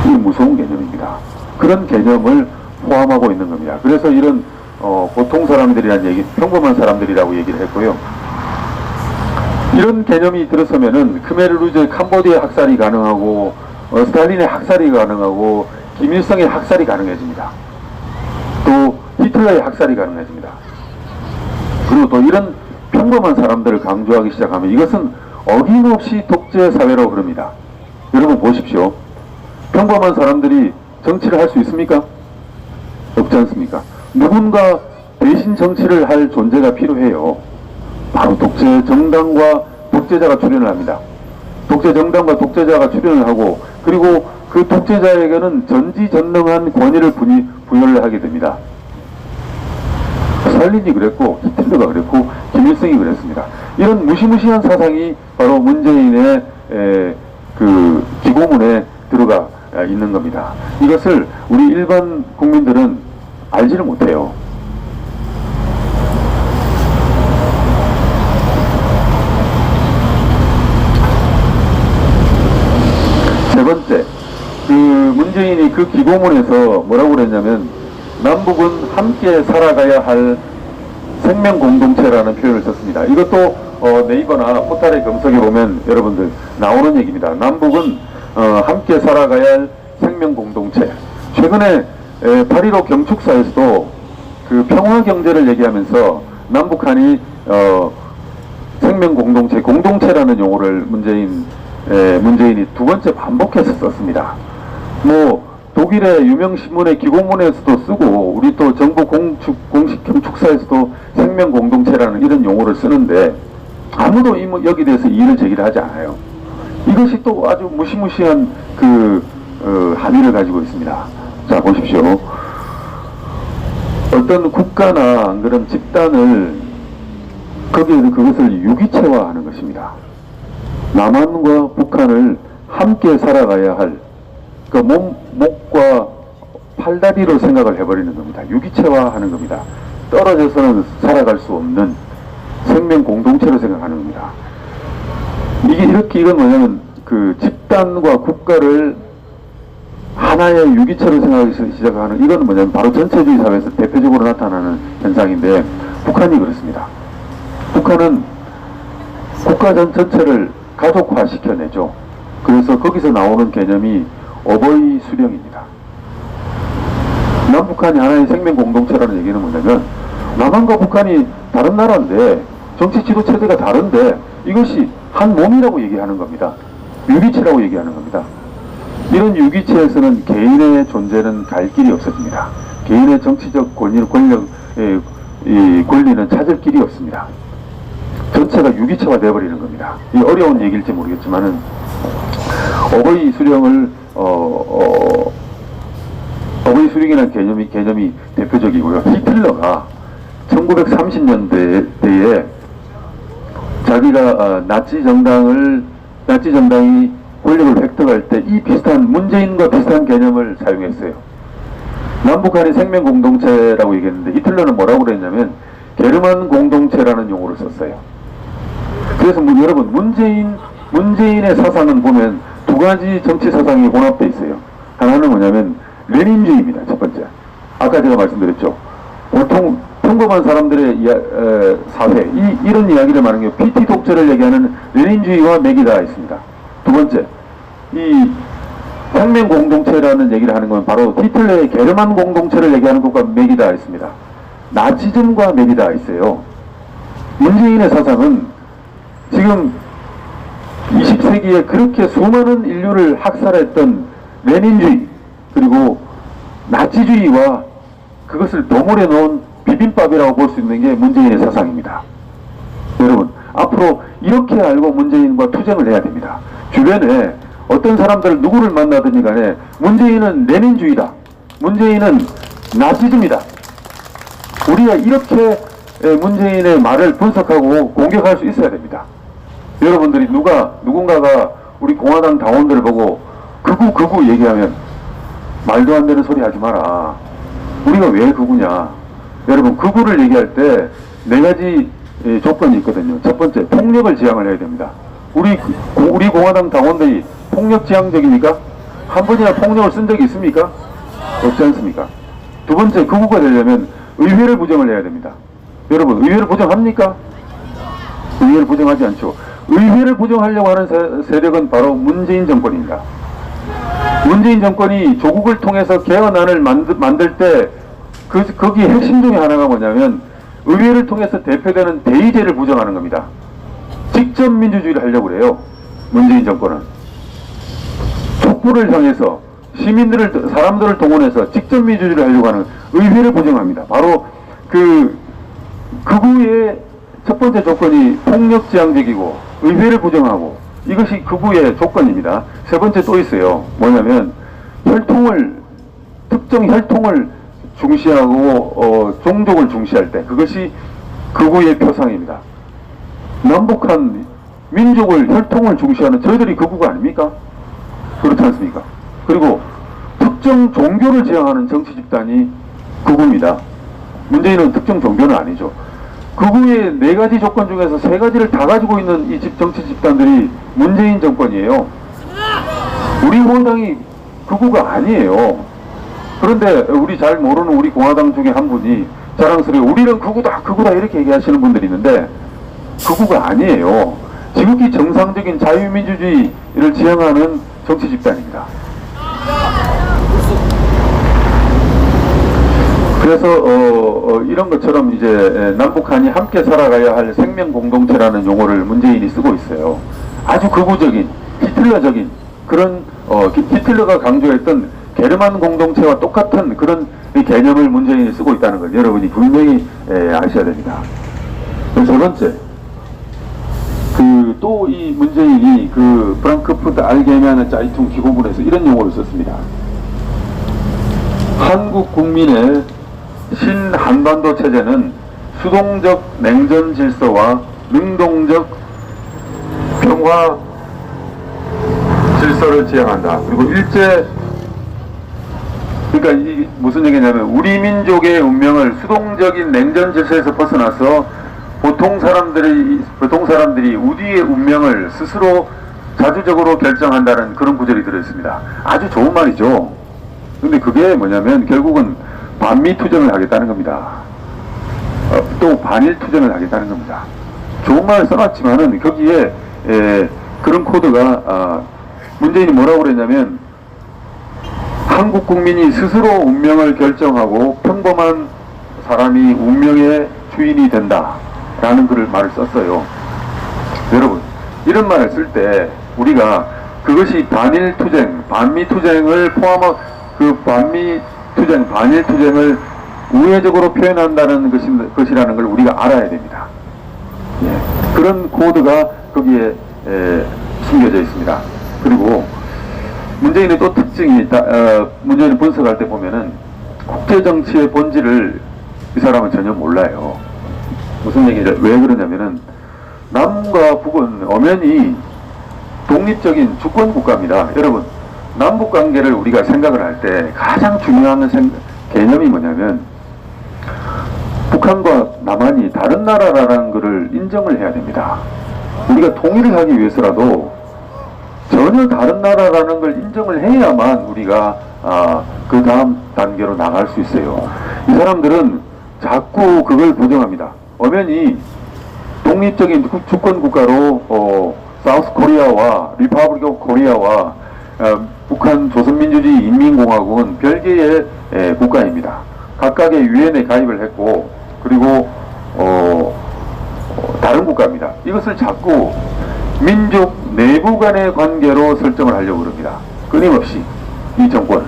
이 무서운 개념입니다. 그런 개념을 포함하고 있는 겁니다. 그래서 이런 보통 사람들이란 얘기, 평범한 사람들이라고 얘기를 했고요. 이런 개념이 들어서면은 크메르루즈의 캄보디아 학살이 가능하고 스탈린의 학살이 가능하고 김일성의 학살이 가능해집니다. 또 히틀러의 학살이 가능해집니다. 그리고 또 이런 평범한 사람들을 강조하기 시작하면 이것은 어김없이 독재 사회로 흐릅니다. 여러분 보십시오. 평범한 사람들이 정치를 할 수 있습니까? 없지 않습니까? 누군가 대신 정치를 할 존재가 필요해요. 바로 독재 정당과 독재자가 출연을 합니다. 독재 정당과 독재자가 출연을 하고, 그리고 그 독재자에게는 전지전능한 권위를 부여를 하게 됩니다. 스탈린이 그랬고 히틀러가 그랬고 김일성이 그랬습니다. 이런 무시무시한 사상이 바로 문재인의 그 기고문에 들어가 있는 겁니다. 이것을 우리 일반 국민들은 알지를 못해요. 세 번째, 그 문재인이 그 기고문에서 뭐라고 그랬냐면 남북은 함께 살아가야 할 생명 공동체라는 표현을 썼습니다. 이것도 네이버나 포털에 검색해 보면 여러분들 나오는 얘기입니다. 남북은 함께 살아가야 할 생명 공동체. 최근에 8.15 경축사에서도 그 평화 경제를 얘기하면서 남북한이 생명 공동체, 공동체라는 용어를 문재인이 두 번째 반복해서 썼습니다. 뭐 독일의 유명 신문의 기고문에서도 쓰고 우리 또 정부 공식 경축사에서도 생명 공동체라는 이런 용어를 쓰는데 아무도 여기 대해서 이의를 제기를 하지 않아요. 이것이 또 아주 무시무시한 그 함의를 가지고 있습니다. 자, 보십시오. 어떤 국가나 그런 집단을 거기에서 그것을 유기체화하는 것입니다. 남한과 북한을 함께 살아가야 할 그 목과 팔다리로 생각을 해버리는 겁니다. 유기체화하는 겁니다. 떨어져서는 살아갈 수 없는 생명 공동체로 생각하는 겁니다. 이건 뭐냐면 그 집단과 국가를 하나의 유기체로 생각하기 시작하는, 이건 뭐냐면 바로 전체주의 사회에서 대표적으로 나타나는 현상인데 북한이 그렇습니다. 북한은 국가 전체를 가족화 시켜내죠. 그래서 거기서 나오는 개념이 어버이 수령입니다. 남북한이 하나의 생명 공동체라는 얘기는 뭐냐면 남한과 북한이 다른 나라인데 정치 지도 체제가 다른데 이것이 한 몸이라고 얘기하는 겁니다. 유기체라고 얘기하는 겁니다. 이런 유기체에서는 개인의 존재는 갈 길이 없어집니다. 개인의 정치적 권리는 찾을 길이 없습니다. 전체가 유기체화 되어버리는 겁니다. 이 어려운 얘기일지 모르겠지만은 어버이 수령을 어버이 수령이라는 개념이 대표적이고요. 히틀러가 1930년대에 자기가 나치 정당이 권력을 획득할 때 이 문재인과 비슷한 개념을 사용했어요. 남북한이 생명 공동체라고 얘기했는데 히틀러는 뭐라고 그랬냐면 게르만 공동체라는 용어를 썼어요. 그래서 여러분 문재인의 사상은 보면 두 가지 정치 사상이 혼합되어 있어요. 하나는 뭐냐면 레닌주의입니다. 첫 번째. 아까 제가 말씀드렸죠. 보통 평범한 사람들의 사회, 이런 이야기를 말하는 게 PT 독재를 얘기하는 레닌주의와 맥이 다 있습니다. 두 번째, 이 생명 공동체라는 얘기를 하는 건 바로 히틀러의 게르만 공동체를 얘기하는 것과 맥이 다 있습니다. 나치즘과 맥이 다 있어요. 문재인의 사상은 지금 20세기에 그렇게 수많은 인류를 학살했던 레닌주의 그리고 나치주의와 그것을 도물해 놓은 비빔밥이라고 볼 수 있는 게 문재인의 사상입니다. 여러분, 앞으로 이렇게 알고 문재인과 투쟁을 해야 됩니다. 주변에 어떤 사람들 누구를 만나든지 간에 문재인은 레닌주의다, 문재인은 나치즘이다, 우리가 이렇게 문재인의 말을 분석하고 공격할 수 있어야 됩니다. 여러분들이 누군가가 우리 공화당 당원들을 보고 극우 얘기하면 말도 안 되는 소리 하지 마라. 우리가 왜 극우냐. 여러분, 극우를 얘기할 때 네 가지 조건이 있거든요. 첫 번째, 폭력을 지향을 해야 됩니다. 우리 공화당 당원들이 폭력 지향적입니까? 한 번이나 폭력을 쓴 적이 있습니까? 없지 않습니까? 두 번째, 극우가 되려면 의회를 부정을 해야 됩니다. 여러분, 의회를 부정합니까? 의회를 부정하지 않죠. 의회를 부정하려고 하는 세력은 바로 문재인 정권입니다. 문재인 정권이 조국을 통해서 개헌안을 만들 때 거기 핵심 중에 하나가 뭐냐면 의회를 통해서 대표되는 대의제를 부정하는 겁니다. 직접 민주주의를 하려고 그래요. 문재인 정권은 촛불을 향해서 사람들을 동원해서 직접 민주주의를 하려고 하는 의회를 부정합니다. 바로 극우의 첫 번째 조건이 폭력 지향적이고 의회를 부정하고, 이것이 극우의 조건입니다. 세 번째 또 있어요. 뭐냐면 특정 혈통을 중시하고 종족을 중시할 때, 그것이 극우의 표상입니다. 남북한 민족을, 혈통을 중시하는 저희들이 극우가 아닙니까? 그렇지 않습니까? 그리고 특정 종교를 지향하는 정치 집단이 극우입니다. 문재인은 특정 종교는 아니죠. 극우의 네 가지 조건 중에서 세 가지를 다 가지고 있는 이 정치 집단들이 문재인 정권이에요. 우리 공화당이 극우가 아니에요. 그런데 우리 잘 모르는 우리 공화당 중에 한 분이 자랑스레 우리는 극우다 이렇게 얘기하시는 분들이 있는데, 극우가 아니에요. 지극히 정상적인 자유민주주의를 지향하는 정치 집단입니다. 그래서 이런 것처럼 이제 남북한이 함께 살아가야 할 생명 공동체라는 용어를 문재인이 쓰고 있어요. 아주 극우적인 히틀러적인 그런 히틀러가 강조했던 게르만 공동체와 똑같은 그런 개념을 문재인이 쓰고 있다는 걸 여러분이 분명히 아셔야 됩니다. 세 번째, 또 이 문재인이 프랑크푸르트 알게메ine 짜이퉁 기고문에서 이런 용어를 썼습니다. 한국 국민의 신한반도 체제는 수동적 냉전 질서와 능동적 평화 질서를 지향한다. 그리고 그러니까 이 무슨 얘기냐면 우리 민족의 운명을 수동적인 냉전 질서에서 벗어나서 보통 사람들이 우리의 운명을 스스로 자주적으로 결정한다는 그런 구절이 들어있습니다. 아주 좋은 말이죠. 근데 그게 뭐냐면 결국은 반미 투쟁을 하겠다는 겁니다. 또 반일 투쟁을 하겠다는 겁니다. 좋은 말을 써놨지만은 거기에 그런 코드가 문재인이 뭐라고 그랬냐면 한국 국민이 스스로 운명을 결정하고 평범한 사람이 운명의 주인이 된다 라는 말을 썼어요. 여러분 이런 말을 쓸 때 우리가 그것이 반일 투쟁, 반미 투쟁을 포함한 반미 투쟁, 반일 투쟁을 우회적으로 표현한다는 것이라는 걸 우리가 알아야 됩니다. 예, 그런 코드가 거기에 숨겨져 있습니다. 그리고 문재인의 또 특징이 문재인을 분석할 때 보면은 국제정치의 본질을 이 사람은 전혀 몰라요. 무슨 얘기냐, 왜 그러냐면은 남과 북은 엄연히 독립적인 주권 국가입니다. 여러분 남북 관계를 우리가 생각을 할 때 가장 중요한 개념이 뭐냐면 북한과 남한이 다른 나라라는 것을 인정을 해야 됩니다. 우리가 통일을 하기 위해서라도 전혀 다른 나라라는 걸 인정을 해야만 우리가 그 다음 단계로 나갈 수 있어요. 이 사람들은 자꾸 그걸 부정합니다. 엄연히 독립적인 주권 국가로 사우스 코리아와 리퍼블릭 오브 코리아와 북한 조선민주주의 인민공화국은 별개의 국가입니다. 각각의 유엔에 가입을 했고 그리고 다른 국가입니다. 이것을 자꾸 민족 내부 간의 관계로 설정을 하려고 합니다. 끊임없이 이 정권은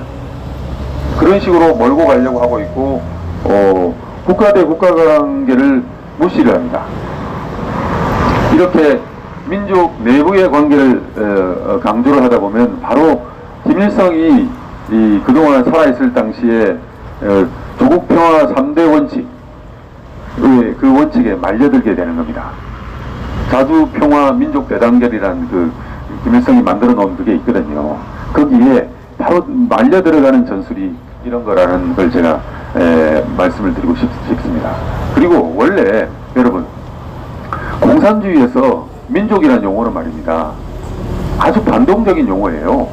그런 식으로 몰고 가려고 하고 있고 국가 대 국가 관계를 무시를 합니다. 이렇게 민족 내부의 관계를 강조를 하다 보면 바로 김일성이 그동안 살아있을 당시에 조국 평화 3대 원칙 그 원칙에 말려들게 되는 겁니다. 자주 평화 민족 대단결이라는 김일성이 만들어 놓은 그게 있거든요. 거기에 바로 말려 들어가는 전술이 이런 거라는 걸 제가 말씀을 드리고 싶습니다. 그리고 원래 여러분 공산주의에서 민족이라는 용어는 말입니다. 아주 반동적인 용어예요.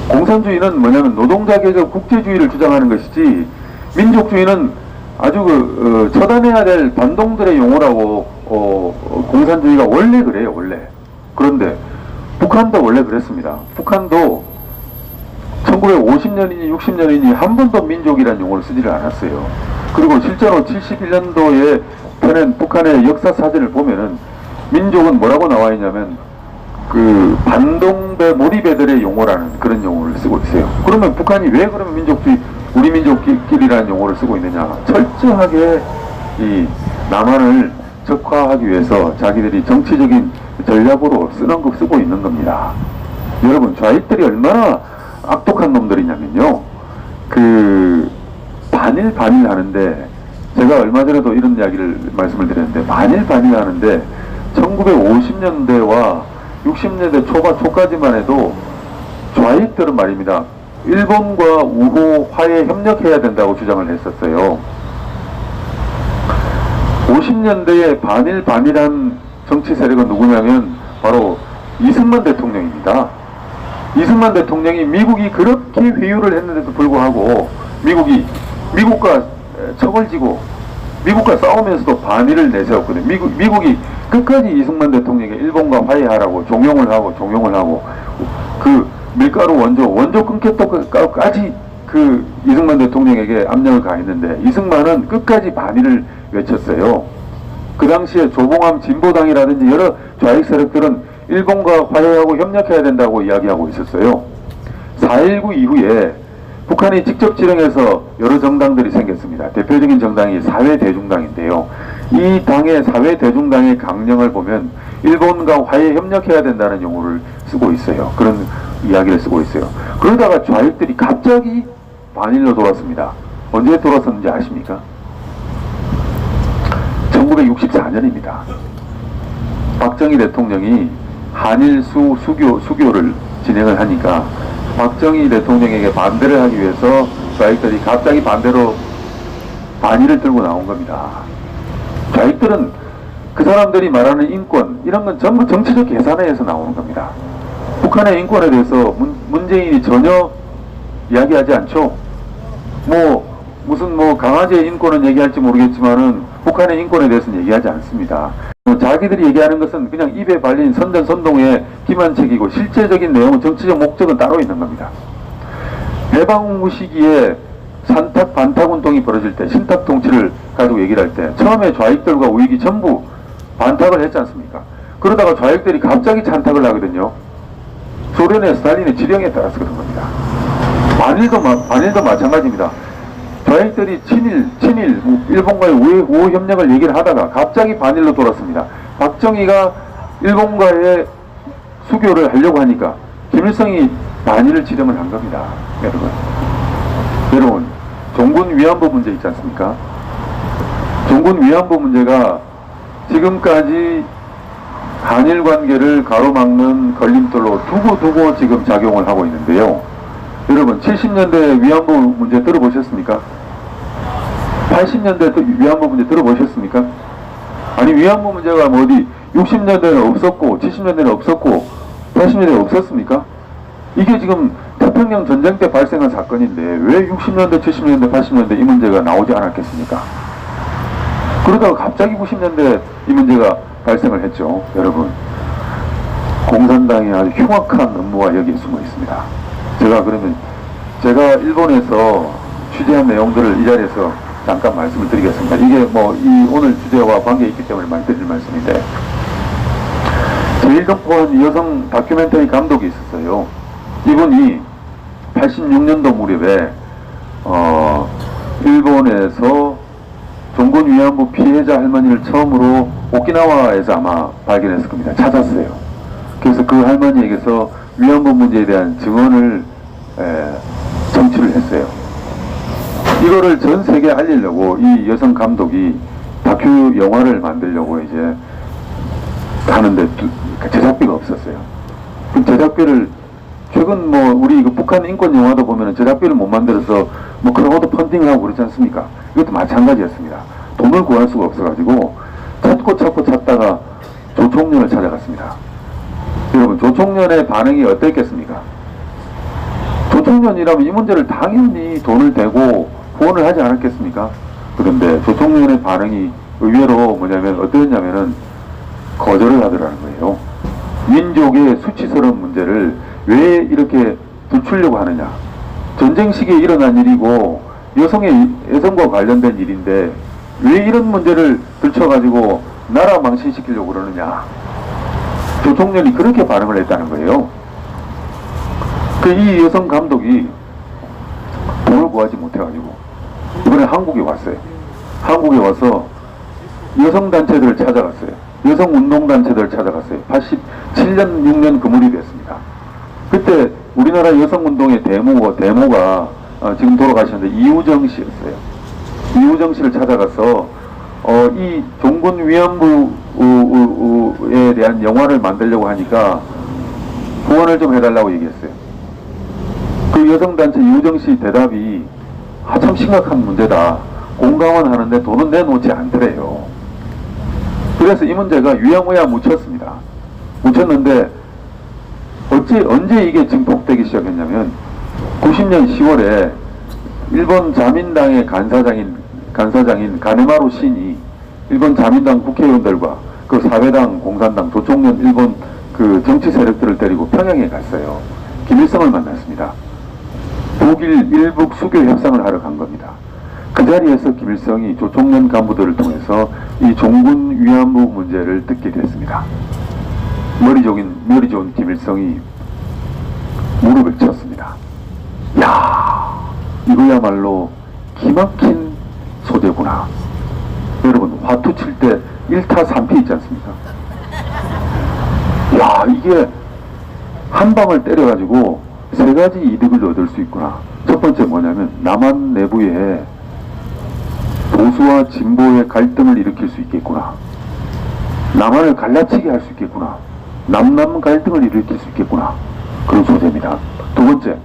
공산주의는 뭐냐면 노동자 계급 국제주의를 주장하는 것이지 민족주의는 아주 처단해야 될 반동들의 용어라고 공산주의가 원래 그래요. 원래. 그런데 북한도 원래 그랬습니다. 북한도 1950년이니 60년이니 한 번도 민족이라는 용어를 쓰지를 않았어요. 그리고 실제로 71년도에 펴낸 북한의 역사 사진을 보면은 민족은 뭐라고 나와 있냐면 반동배 몰입애들의 용어라는 그런 용어를 쓰고 있어요. 그러면 북한이 왜 그러면 민족주의 우리 민족끼리라는 용어를 쓰고 있느냐? 철저하게 이 남한을 적화하기 위해서 자기들이 정치적인 전략으로 쓰고 있는 겁니다. 여러분 좌익들이 얼마나 악독한 놈들이냐면요. 반일 하는데 제가 얼마 전에도 이런 이야기를 말씀을 드렸는데 반일 하는데 1950년대와 60년대 초까지만 해도 좌익들은 말입니다. 일본과 우호 화해 협력해야 된다고 주장을 했었어요. 50년대에 반일한 정치 세력은 누구냐면 바로 이승만 대통령입니다. 이승만 대통령이 미국이 그렇게 회유를 했는데도 불구하고 미국과 척을 지고 미국과 싸우면서도 반일을 내세웠거든요. 미국이 끝까지 이승만 대통령에게 일본과 화해하라고 종용을 하고 그 밀가루 원조 끊겠다까지 그 이승만 대통령에게 압력을 가했는데 이승만은 끝까지 반일을 외쳤어요. 그 당시에 조봉암 진보당이라든지 여러 좌익 세력들은 일본과 화해하고 협력해야 된다고 이야기하고 있었어요. 4.19 이후에 북한이 직접 지령해서 여러 정당들이 생겼습니다. 대표적인 정당이 사회대중당인데요. 이 당의 사회대중당의 강령을 보면 일본과 화해 협력해야 된다는 용어를 쓰고 있어요. 그런 이야기를 쓰고 있어요. 그러다가 좌익들이 갑자기 반일로 돌았습니다. 언제 돌았었는지 아십니까? 1964년입니다. 박정희 대통령이 한일 수교를 진행을 하니까 박정희 대통령에게 반대를 하기 위해서 좌익들이 갑자기 반대로 반일을 들고 나온 겁니다. 좌익들은 그 사람들이 말하는 인권 이런 건 전부 정치적 계산에서 나오는 겁니다. 북한의 인권에 대해서 문재인이 전혀 이야기하지 않죠. 무슨 강아지의 인권은 얘기할지 모르겠지만은 북한의 인권에 대해서는 얘기하지 않습니다. 자기들이 얘기하는 것은 그냥 입에 발린 선전선동의 기만책이고 실제적인 내용은 정치적 목적은 따로 있는 겁니다. 해방 후 시기에 산탁 반탁 운동이 벌어질 때 신탁 통치를 가지고 얘기를 할 때 처음에 좌익들과 우익이 전부 반탁을 했지 않습니까? 그러다가 좌익들이 갑자기 찬탁을 하거든요. 소련의 스탈린의 지령에 따라서 그런 겁니다. 반일도 마찬가지입니다. 좌익들이 친일, 일본과의 우호 협력을 얘기를 하다가 갑자기 반일로 돌았습니다. 박정희가 일본과의 수교를 하려고 하니까 김일성이 반일을 지령을 한 겁니다. 여러분, 종군 위안부 문제 있지 않습니까? 종군 위안부 문제가 지금까지 한일 관계를 가로막는 걸림돌로 두고 지금 작용을 하고 있는데요. 여러분, 70년대 위안부 문제 들어보셨습니까? 80년대 위안부 문제 들어보셨습니까? 아니, 위안부 문제가 어디 60년대는 없었고 70년대는 없었고 80년대는 없었습니까? 이게 지금 태평양 전쟁 때 발생한 사건인데 왜 60년대, 70년대, 80년대 이 문제가 나오지 않았겠습니까? 그러다가 갑자기 90년대 이 문제가 발생을 했죠. 여러분, 공산당의 아주 흉악한 업무가 여기에 숨어 있습니다. 제가 일본에서 취재한 내용들을 이 자리에서 잠깐 말씀을 드리겠습니다. 이게 이 오늘 주제와 관계에 있기 때문에 많이 드릴 말씀인데, 제일동포한 여성 다큐멘터리 감독이 있었어요. 이분이 86년도 무렵에 일본에서 종군 위안부 피해자 할머니를 처음으로 오키나와에서 아마 발견했을 겁니다. 찾았어요. 그래서 그 할머니에게서 위안부 문제에 대한 증언을 정치를 했어요. 이거를 전 세계에 알리려고 이 여성 감독이 다큐 영화를 만들려고 이제 하는데 제작비가 없었어요. 그럼 제작비를 최근 우리 북한 인권 영화도 보면은 제작비를 못 만들어서 크라우드 펀딩을 하고 그렇지 않습니까? 이것도 마찬가지였습니다. 돈을 구할 수가 없어가지고 찾다가 조총련을 찾아갔습니다. 여러분, 조총련의 반응이 어땠겠습니까? 조총련이라면 이 문제를 당연히 돈을 대고 후원을 하지 않았겠습니까? 그런데 조총련의 반응이 의외로 어떠했냐면은 거절을 하더라는 거예요. 민족의 수치스러운 문제를 왜 이렇게 부추려고 하느냐? 전쟁 시기에 일어난 일이고 여성과 관련된 일인데 왜 이런 문제를 들춰가지고 나라 망신시키려고 그러느냐? 조총련이 그렇게 반응을 했다는 거예요. 이 여성 감독이 돈을 구하지 못해가지고 이번에 한국에 왔어요. 한국에 와서 여성단체들을 찾아갔어요. 여성운동단체들을 찾아갔어요. 87년, 6년 그 무렵이 됐습니다. 그때 우리나라 여성운동의 데모가 지금 돌아가셨는데 이우정 씨였어요. 이우정 씨를 찾아가서 이 종군 위안부에 대한 영화를 만들려고 하니까 후원을 좀 해달라고 얘기했어요. 그 여성단체 이우정 씨 대답이 참 심각한 문제다. 공감은 하는데 돈은 내놓지 않더래요. 그래서 이 문제가 유야무야 묻혔습니다. 묻혔는데 언제 이게 증폭되기 시작했냐면 90년 10월에 일본 자민당의 간사장인 가네마루 신이 일본 자민당 국회의원들과 그 그 사회당, 공산당, 조총련 일본 그 정치 세력들을 데리고 평양에 갔어요. 김일성을 만났습니다. 독일 일북 수교 협상을 하러 간 겁니다. 그 자리에서 김일성이 조총련 간부들을 통해서 이 종군 위안부 문제를 듣게 됐습니다. 머리 좋은 김일성이 무릎을 쳤습니다. 야, 이거야말로 기막힌 소재구나. 여러분, 화투 칠 때 1타 3피 있지 않습니까? 야, 이게 한 방을 때려가지고 세 가지 이득을 얻을 수 있구나. 첫 번째 뭐냐면 남한 내부에 보수와 진보의 갈등을 일으킬 수 있겠구나. 남한을 갈라치게 할 수 있겠구나. 남남 갈등을 일으킬 수 있겠구나. 그런 소재입니다. 두 번째,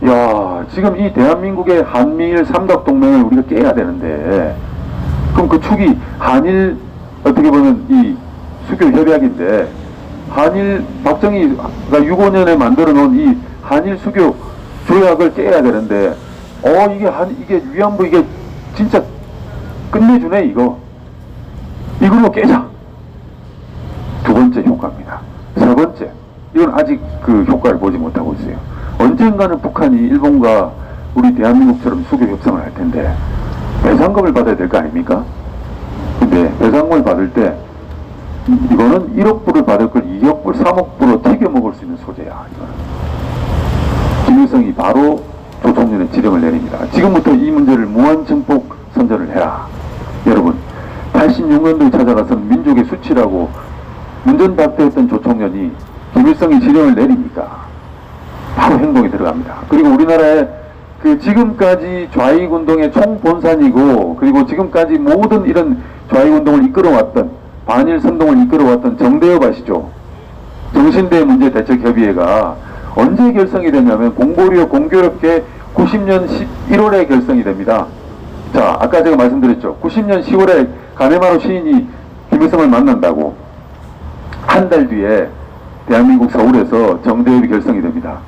야, 지금 이 대한민국의 한미일 삼각동맹을 우리가 깨야 되는데, 그럼 그 축이 한일, 어떻게 보면 이 수교 협약인데, 한일, 박정희가 65년에 만들어 놓은 이 한일 수교 조약을 깨야 되는데, 이게 위안부 이게 진짜 끝내주네, 이거. 이걸로 깨자. 두 번째 효과입니다. 세 번째, 이건 아직 그 효과를 보지 못하고 있어요. 언젠가는 북한이 일본과 우리 대한민국처럼 수교 협상을 할 텐데 배상금을 받아야 될 거 아닙니까? 근데 배상금을 받을 때 이거는 1억 불을 받을 걸 2억 불, 3억 불로 튀겨 먹을 수 있는 소재야. 이거는. 김일성이 바로 조총련에 지령을 내립니다. 지금부터 이 문제를 무한증폭 선전을 해라. 여러분, 86년도에 찾아가서는 민족의 수치라고 문전박대했던 조총련이 김일성이 지령을 내리니까 바로 행동에 들어갑니다. 그리고 우리나라의 그 지금까지 좌익운동의 총본산이고, 그리고 지금까지 모든 이런 좌익운동을 이끌어왔던, 반일선동을 이끌어왔던 정대협 아시죠? 정신대 문제 대책협의회가 언제 결성이 됐냐면 공고려 공교롭게 90년 11월에 결성이 됩니다. 자, 아까 제가 말씀드렸죠. 90년 10월에 가네마루 시인이 김일성을 만난다고. 한 달 뒤에 대한민국 서울에서 정대협이 결성이 됩니다.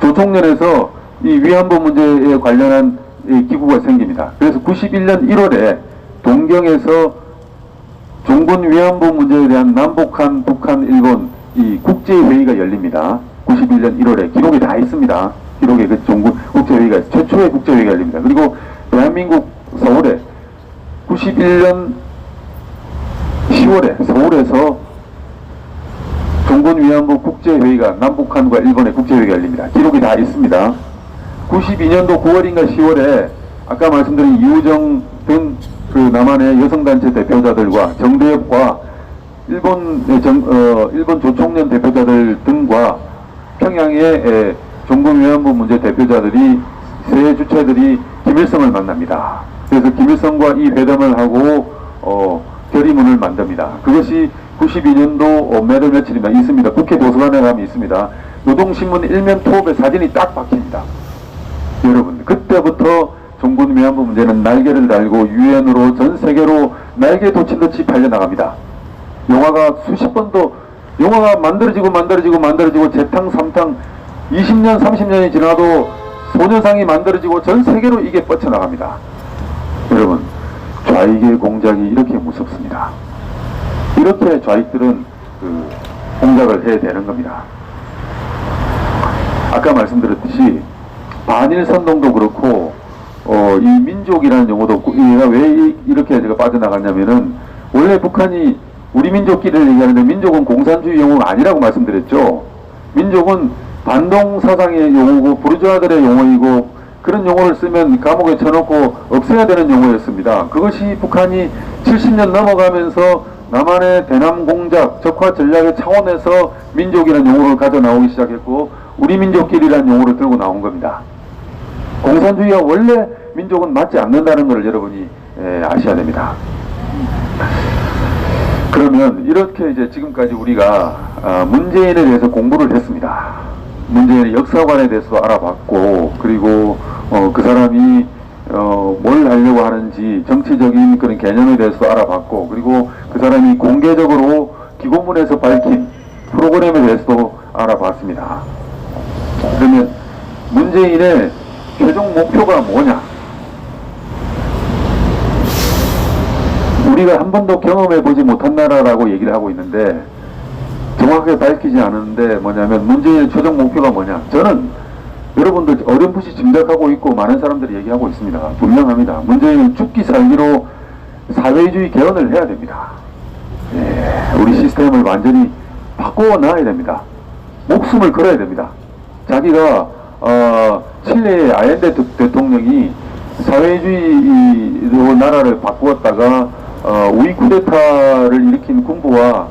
조총련에서 이 위안부 문제에 관련한 기구가 생깁니다. 그래서 91년 1월에 동경에서 종군 위안부 문제에 대한 남북한, 북한, 일본 이 국제회의가 열립니다. 91년 1월에 기록이 다 있습니다. 기록에 그 종군 국제회의가 최초의 국제회의가 열립니다. 그리고 대한민국 서울에 91년 10월에 서울에서 종군 위안부 국제회의가 남북한과 일본의 국제회의가 열립니다. 기록이 다 있습니다. 92년도 9월인가 10월에 아까 말씀드린 이우정 등 그 남한의 여성단체 대표자들과 정대협과 일본 조총련 대표자들 등과 평양의 종군 위안부 문제 대표자들이 세 주체들이 김일성을 만납니다. 그래서 김일성과 이 회담을 하고 결의문을 만듭니다. 그것이 92년도 매달 며칠이나 있습니다. 국회 도서관에 가면 있습니다. 노동신문 일면 토업에 사진이 딱 박힙니다. 여러분, 그때부터 종군 위안부 문제는 날개를 달고 유엔으로 전 세계로 날개 돋친듯이 팔려나갑니다. 영화가 수십 번도 영화가 만들어지고 재탕, 3탕 20년, 30년이 지나도 소녀상이 만들어지고 전 세계로 이게 뻗쳐나갑니다. 여러분, 좌익의 공작이 이렇게 무섭습니다. 이렇게 좌익들은 그 공작을 해야 되는 겁니다. 아까 말씀드렸듯이 반일선동도 그렇고 이 민족이라는 용어도 얘가 왜 이렇게 제가 빠져나갔냐면은 원래 북한이 우리 민족끼리를 얘기하는데 민족은 공산주의 용어가 아니라고 말씀드렸죠. 민족은 반동 사상의 용어고 부르주아들의 용어이고 그런 용어를 쓰면 감옥에 쳐놓고 없애야 되는 용어였습니다. 그것이 북한이 70년 넘어가면서 남한의 대남 공작, 적화 전략의 차원에서 민족이라는 용어를 가져 나오기 시작했고 우리 민족끼리라는 용어를 들고 나온 겁니다. 공산주의와 원래 민족은 맞지 않는다는 것을 여러분이 아셔야 됩니다. 그러면 이렇게 이제 지금까지 우리가 문재인에 대해서 공부를 했습니다. 문재인의 역사관에 대해서 알아봤고 그리고 그 사람이 뭘 하려고 하는지 정치적인 그런 개념에 대해서 알아봤고 그리고 그 사람이 공개적으로 기고문에서 밝힌 프로그램에 대해서도 알아봤습니다. 그러면 문재인의 최종 목표가 뭐냐? 우리가 한 번도 경험해보지 못한 나라라고 얘기를 하고 있는데 정확하게 밝히지 않았는데 뭐냐면 문재인의 최종 목표가 뭐냐. 저는 여러분들 어렴풋이 짐작하고 있고 많은 사람들이 얘기하고 있습니다. 분명합니다. 문재인은 죽기 살기로 사회주의 개헌을 해야 됩니다. 예, 우리 시스템을 완전히 바꿔놔야 됩니다. 목숨을 걸어야 됩니다. 자기가 칠레의 아엔데 대통령이 사회주의로 나라를 바꾸었다가 우이 쿠데타를 일으킨 군부와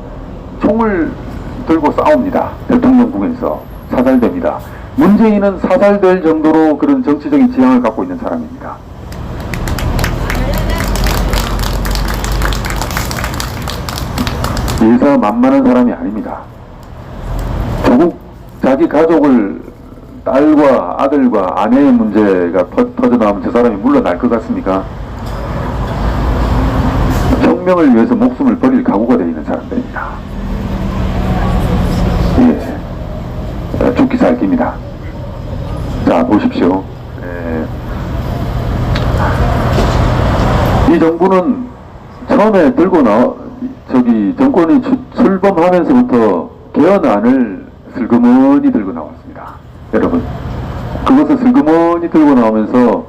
총을 들고 싸웁니다. 대통령궁에서 사살됩니다. 문재인은 사살될 정도로 그런 정치적인 지향을 갖고 있는 사람입니다. 예사 만만한 사람이 아닙니다. 조국 자기 가족을 딸과 아들과 아내의 문제가 터져나오면 저 사람이 물러날 것 같습니까? 혁명을 위해서 목숨을 버릴 각오가 되어 있는 사람들입니다. 예, 죽기 살기입니다. 자, 보십시오. 이 정부는 처음에 정권이 출범하면서부터 개헌안을 슬그머니 들고 나왔습니다. 여러분, 그것을 슬그머니 들고 나오면서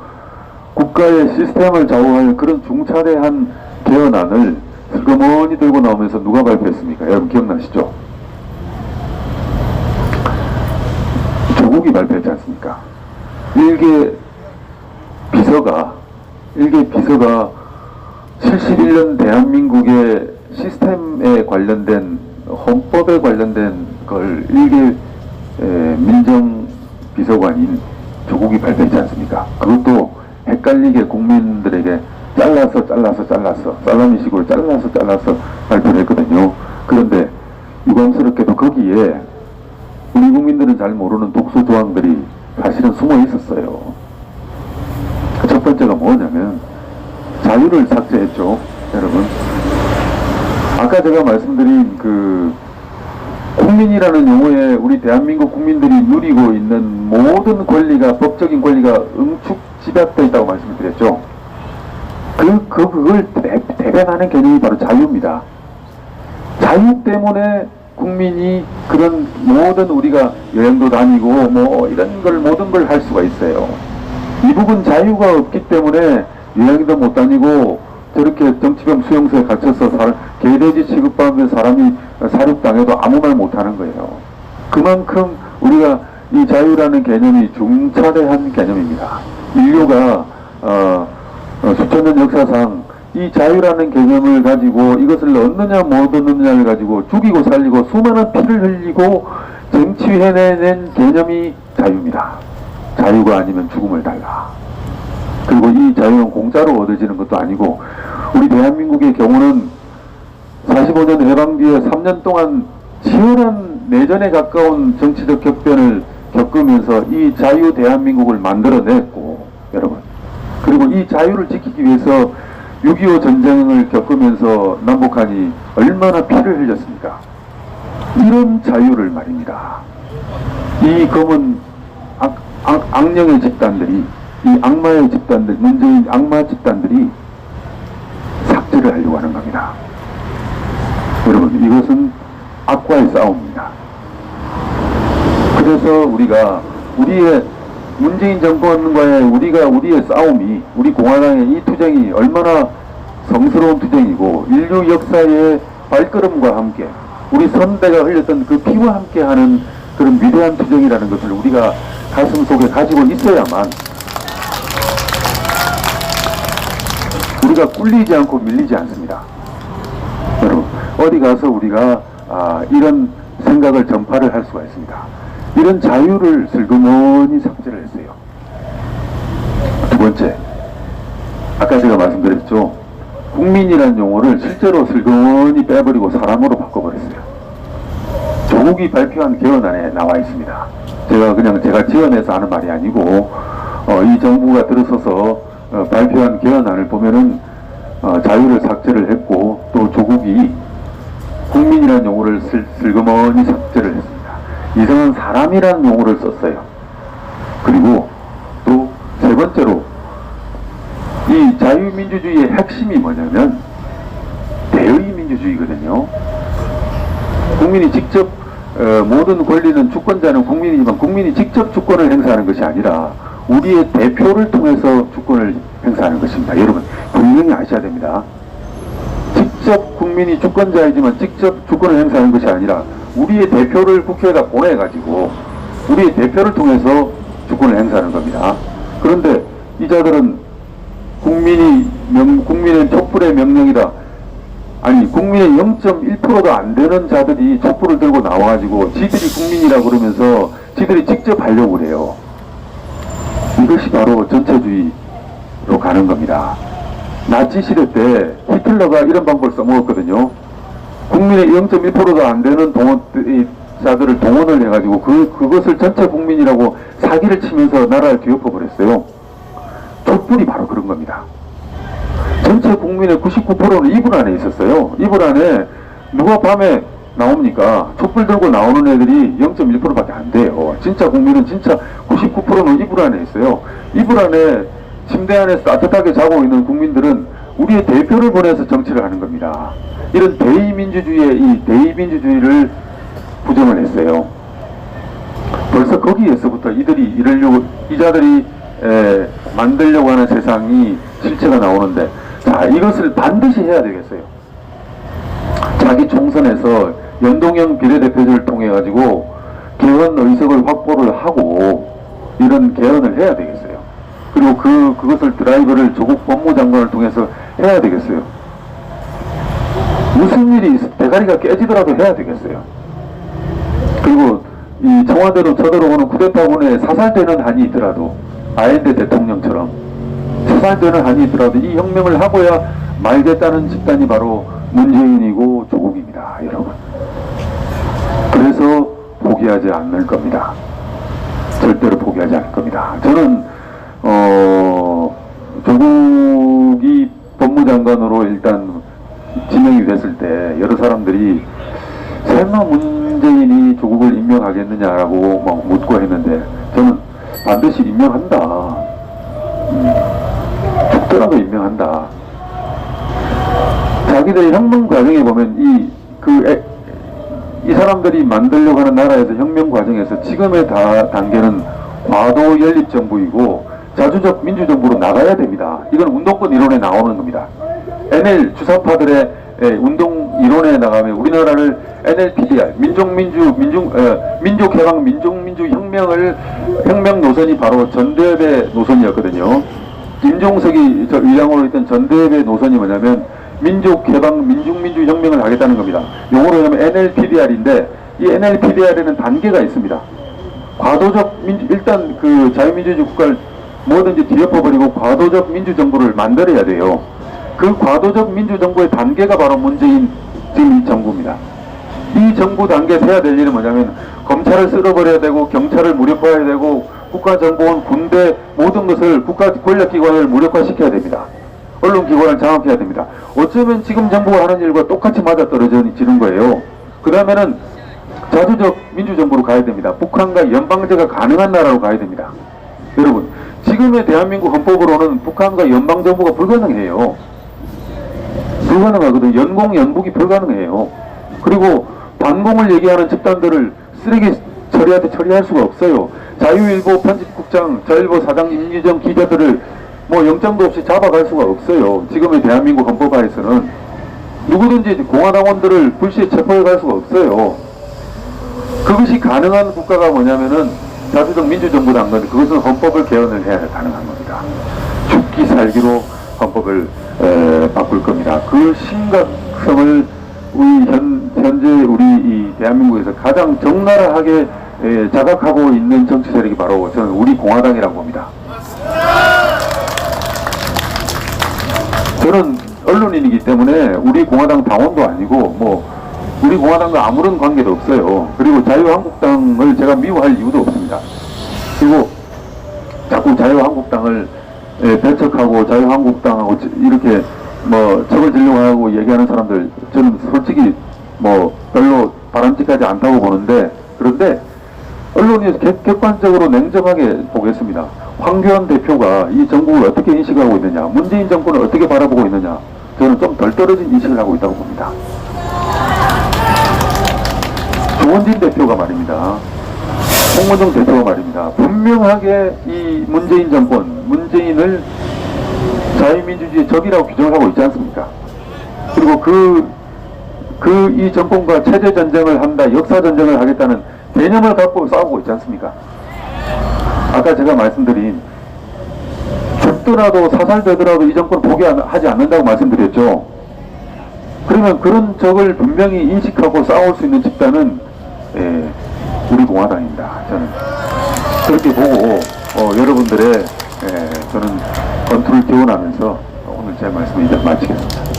국가의 시스템을 좌우할 그런 중차대한 개헌안을 슬그머니 들고 나오면서 누가 발표했습니까? 여러분 기억나시죠? 조국이 발표했지 않습니까? 일개 비서가 71년 대한민국의 시스템에 관련된 헌법에 관련된 걸 일개 민정비서관인 조국이 발표했지 않습니까? 그것도 헷갈리게 국민들에게 잘라서 살라미식으로 잘라서 발표를 했거든요. 그런데 유감스럽게도 거기에 우리 국민들은 잘 모르는 독소 조항들이 사실은 숨어 있었어요. 첫 번째가 뭐냐면 자유를 삭제했죠. 여러분, 아까 제가 말씀드린 그 국민이라는 용어에 우리 대한민국 국민들이 누리고 있는 모든 권리가, 법적인 권리가 응축 집약되어 있다고 말씀을 드렸죠. 그걸 대변하는 개념이 바로 자유입니다. 자유 때문에 국민이 그런 모든 우리가 여행도 다니고 뭐 이런 걸 모든 걸 할 수가 있어요. 이 부분 자유가 없기 때문에 여행도 못 다니고 저렇게 정치범 수용소에 갇혀서 개돼지 취급받으면 사람이 사륙당해도 아무 말 못하는 거예요. 그만큼 우리가 이 자유라는 개념이 중차대한 개념입니다. 인류가 수천 년 역사상 이 자유라는 개념을 가지고 이것을 얻느냐 못 얻느냐를 가지고 죽이고 살리고 수많은 피를 흘리고 쟁취해낸 개념이 자유입니다. 자유가 아니면 죽음을 달라. 그리고 이 자유는 공짜로 얻어지는 것도 아니고 우리 대한민국의 경우는 45년 해방 뒤에 3년 동안 치열한 내전에 가까운 정치적 격변을 겪으면서 이 자유 대한민국을 만들어냈고, 여러분, 그리고 이 자유를 지키기 위해서 6.25 전쟁을 겪으면서 남북한이 얼마나 피를 흘렸습니까? 이런 자유를 말입니다. 이 검은 악령의 집단들이, 이 악마의 집단들, 문재인 악마 집단들이 삭제를 하려고 하는 겁니다. 여러분, 이것은 악과의 싸움입니다. 그래서 우리가 우리의 문재인 정권과의 우리의 싸움이, 우리 공화당의 이 투쟁이 얼마나 성스러운 투쟁이고 인류 역사의 발걸음과 함께 우리 선대가 흘렸던 그 피와 함께하는 그런 위대한 투쟁이라는 것을 우리가 가슴 속에 가지고 있어야만 우리가 꿀리지 않고 밀리지 않습니다. 여러분, 어디 가서 우리가 이런 생각을 전파를 할 수가 있습니다. 이런 자유를 슬그머니 삭제를 했어요. 두 번째, 아까 제가 말씀드렸죠. 국민이라는 용어를 실제로 슬그머니 빼버리고 사람으로 바꿔버렸어요. 조국이 발표한 개헌안에 나와 있습니다. 제가 지어내서 하는 말이 아니고 이 정부가 들어서서 발표한 개헌안을 보면은 자유를 삭제를 했고 또 조국이 국민이라는 용어를 슬그머니 삭제를 했습니다. 이성은 사람이라는 용어를 썼어요. 그리고 또 세 번째로 이 자유민주주의의 핵심이 뭐냐면 대의민주주의거든요. 국민이 직접 모든 권리는 주권자는 국민이지만 국민이 직접 주권을 행사하는 것이 아니라 우리의 대표를 통해서 주권을 행사하는 것입니다. 여러분 분명히 아셔야 됩니다. 직접 국민이 주권자이지만 직접 주권을 행사하는 것이 아니라 우리의 대표를 국회에다 보내가지고 우리의 대표를 통해서 주권을 행사하는 겁니다. 그런데 이 자들은 국민의 촛불의 명령이다. 아니 국민의 0.1%도 안 되는 자들이 촛불을 들고 나와가지고 지들이 국민이라고 그러면서 지들이 직접 하려고 그래요. 이것이 바로 전체주의로 가는 겁니다. 나치 시대 때 히틀러가 이런 방법을 써먹었거든요. 국민의 0.1%도 안 되는 자들을 동원을 해가지고 그것을 전체 국민이라고 사기를 치면서 나라를 뒤엎어 버렸어요. 촛불이 바로 그런 겁니다. 전체 국민의 99%는 이불 안에 있었어요. 이불 안에 누가 밤에 나옵니까? 촛불 들고 나오는 애들이 0.1%밖에 안 돼요. 진짜 국민은 진짜 99%는 이불 안에 있어요. 이불 안에 침대 안에서 따뜻하게 자고 있는 국민들은 우리의 대표를 보내서 정치를 하는 겁니다. 이런 대의민주주의의 이 대의민주주의를 부정을 했어요. 벌써 거기에서부터 이 자들이 만들려고 하는 세상이 실체가 나오는데, 자, 이것을 반드시 해야 되겠어요. 자기 총선에서 연동형 비례대표제를 통해 가지고 개헌 의석을 확보를 하고 이런 개헌을 해야 되겠어요. 그리고 그것을 드라이브를 조국 법무장관을 통해서 해야 되겠어요. 무슨 일이 대가리가 깨지더라도 해야 되겠어요. 그리고 이 청와대로 쳐들어오는 쿠데타군에 사살되는 한이 있더라도 아엔데 대통령처럼 사살되는 한이 있더라도 이 혁명을 하고야 말겠다는 집단이 바로 문재인이고 조국입니다, 여러분. 그래서 포기하지 않을 겁니다. 절대로 포기하지 않을 겁니다. 저는 조국이 법무장관으로 일단 지명이 됐을 때 여러 사람들이 설마 문재인이 조국을 임명하겠느냐라고 막 묻고 했는데 저는 반드시 임명한다. 죽더라도 임명한다. 자기들의 혁명 과정에 보면 이 사람들이 만들려고 하는 나라에서 혁명 과정에서 지금의 단계는 과도 연립 정부이고 자주적 민주정부로 나가야 됩니다. 이건 운동권 이론에 나오는 겁니다. NL 주사파들의 운동 이론에 나가면 우리나라를 NLPDR 민족해방 민족민주 혁명 노선이 바로 전대협의 노선이었거든요. 김종석이 의장으로 있던 전대협의 노선이 뭐냐면 민족해방 민족민주 혁명을 하겠다는 겁니다. 용어로 하면 NLPDR인데 이 NLPDR에는 단계가 있습니다. 과도적 일단 그 자유민주주의 국가를 뭐든지 뒤엎어버리고 과도적 민주정부를 만들어야 돼요. 그 과도적 민주정부의 단계가 바로 문재인 지금 이 정부입니다. 이 정부 단계에서 해야 될 일은 뭐냐면 검찰을 쓸어버려야 되고 경찰을 무력화해야 되고 국가정보원, 군대 모든 것을 국가 권력기관을 무력화시켜야 됩니다. 언론기관을 장악해야 됩니다. 어쩌면 지금 정부가 하는 일과 똑같이 맞아떨어지는 거예요. 그 다음에는 자주적 민주정부로 가야 됩니다. 북한과 연방제가 가능한 나라로 가야 됩니다. 여러분, 지금의 대한민국 헌법으로는 북한과 연방정부가 불가능해요. 불가능하거든요. 연공, 연북이 불가능해요. 그리고 반공을 얘기하는 집단들을 쓰레기 처리할 수가 없어요. 자유일보 편집국장, 자유일보 사장 임유정 기자들을 뭐 영장도 없이 잡아갈 수가 없어요. 지금의 대한민국 헌법하에서는 누구든지 공화당원들을 불시에 체포해 갈 수가 없어요. 그것이 가능한 국가가 뭐냐면은 자주적 민주정부라는 건데 그것은 헌법을 개헌을 해야 가능한 겁니다. 죽기 살기로 헌법을 바꿀 겁니다. 그 심각성을 현재 우리 이 대한민국에서 가장 적나라하게 자각하고 있는 정치 세력이 바로 저는 우리 공화당이라고 봅니다. 저는 언론인이기 때문에 우리 공화당 당원도 아니고 뭐 우리 공화당과 아무런 관계도 없어요. 그리고 자유한국당을 제가 미워할 이유도 없습니다. 그리고 자꾸 자유한국당을 배척하고 자유한국당하고 이렇게 뭐 적을 지려고 하고 얘기하는 사람들 저는 솔직히 뭐 별로 바람직하지 않다고 보는데, 그런데 언론이 객관적으로 냉정하게 보겠습니다. 황교안 대표가 이 정부를 어떻게 인식하고 있느냐, 문재인 정권을 어떻게 바라보고 있느냐, 저는 좀 덜 떨어진 인식을 하고 있다고 봅니다. 조원진 대표가 말입니다. 홍문종 대표가 말입니다. 분명하게 이 문재인 정권, 문재인을 자유민주주의의 적이라고 규정을 하고 있지 않습니까? 그리고 이 정권과 체제 전쟁을 한다, 역사 전쟁을 하겠다는 개념을 갖고 싸우고 있지 않습니까? 아까 제가 말씀드린 죽더라도 사살되더라도 이 정권 포기하지 않는다고 말씀드렸죠. 그러면 그런 적을 분명히 인식하고 싸울 수 있는 집단은 우리 공화당입니다. 저는 그렇게 보고 여러분들의 저는 건투를 기원하면서 오늘 제 말씀을 이제 마치겠습니다.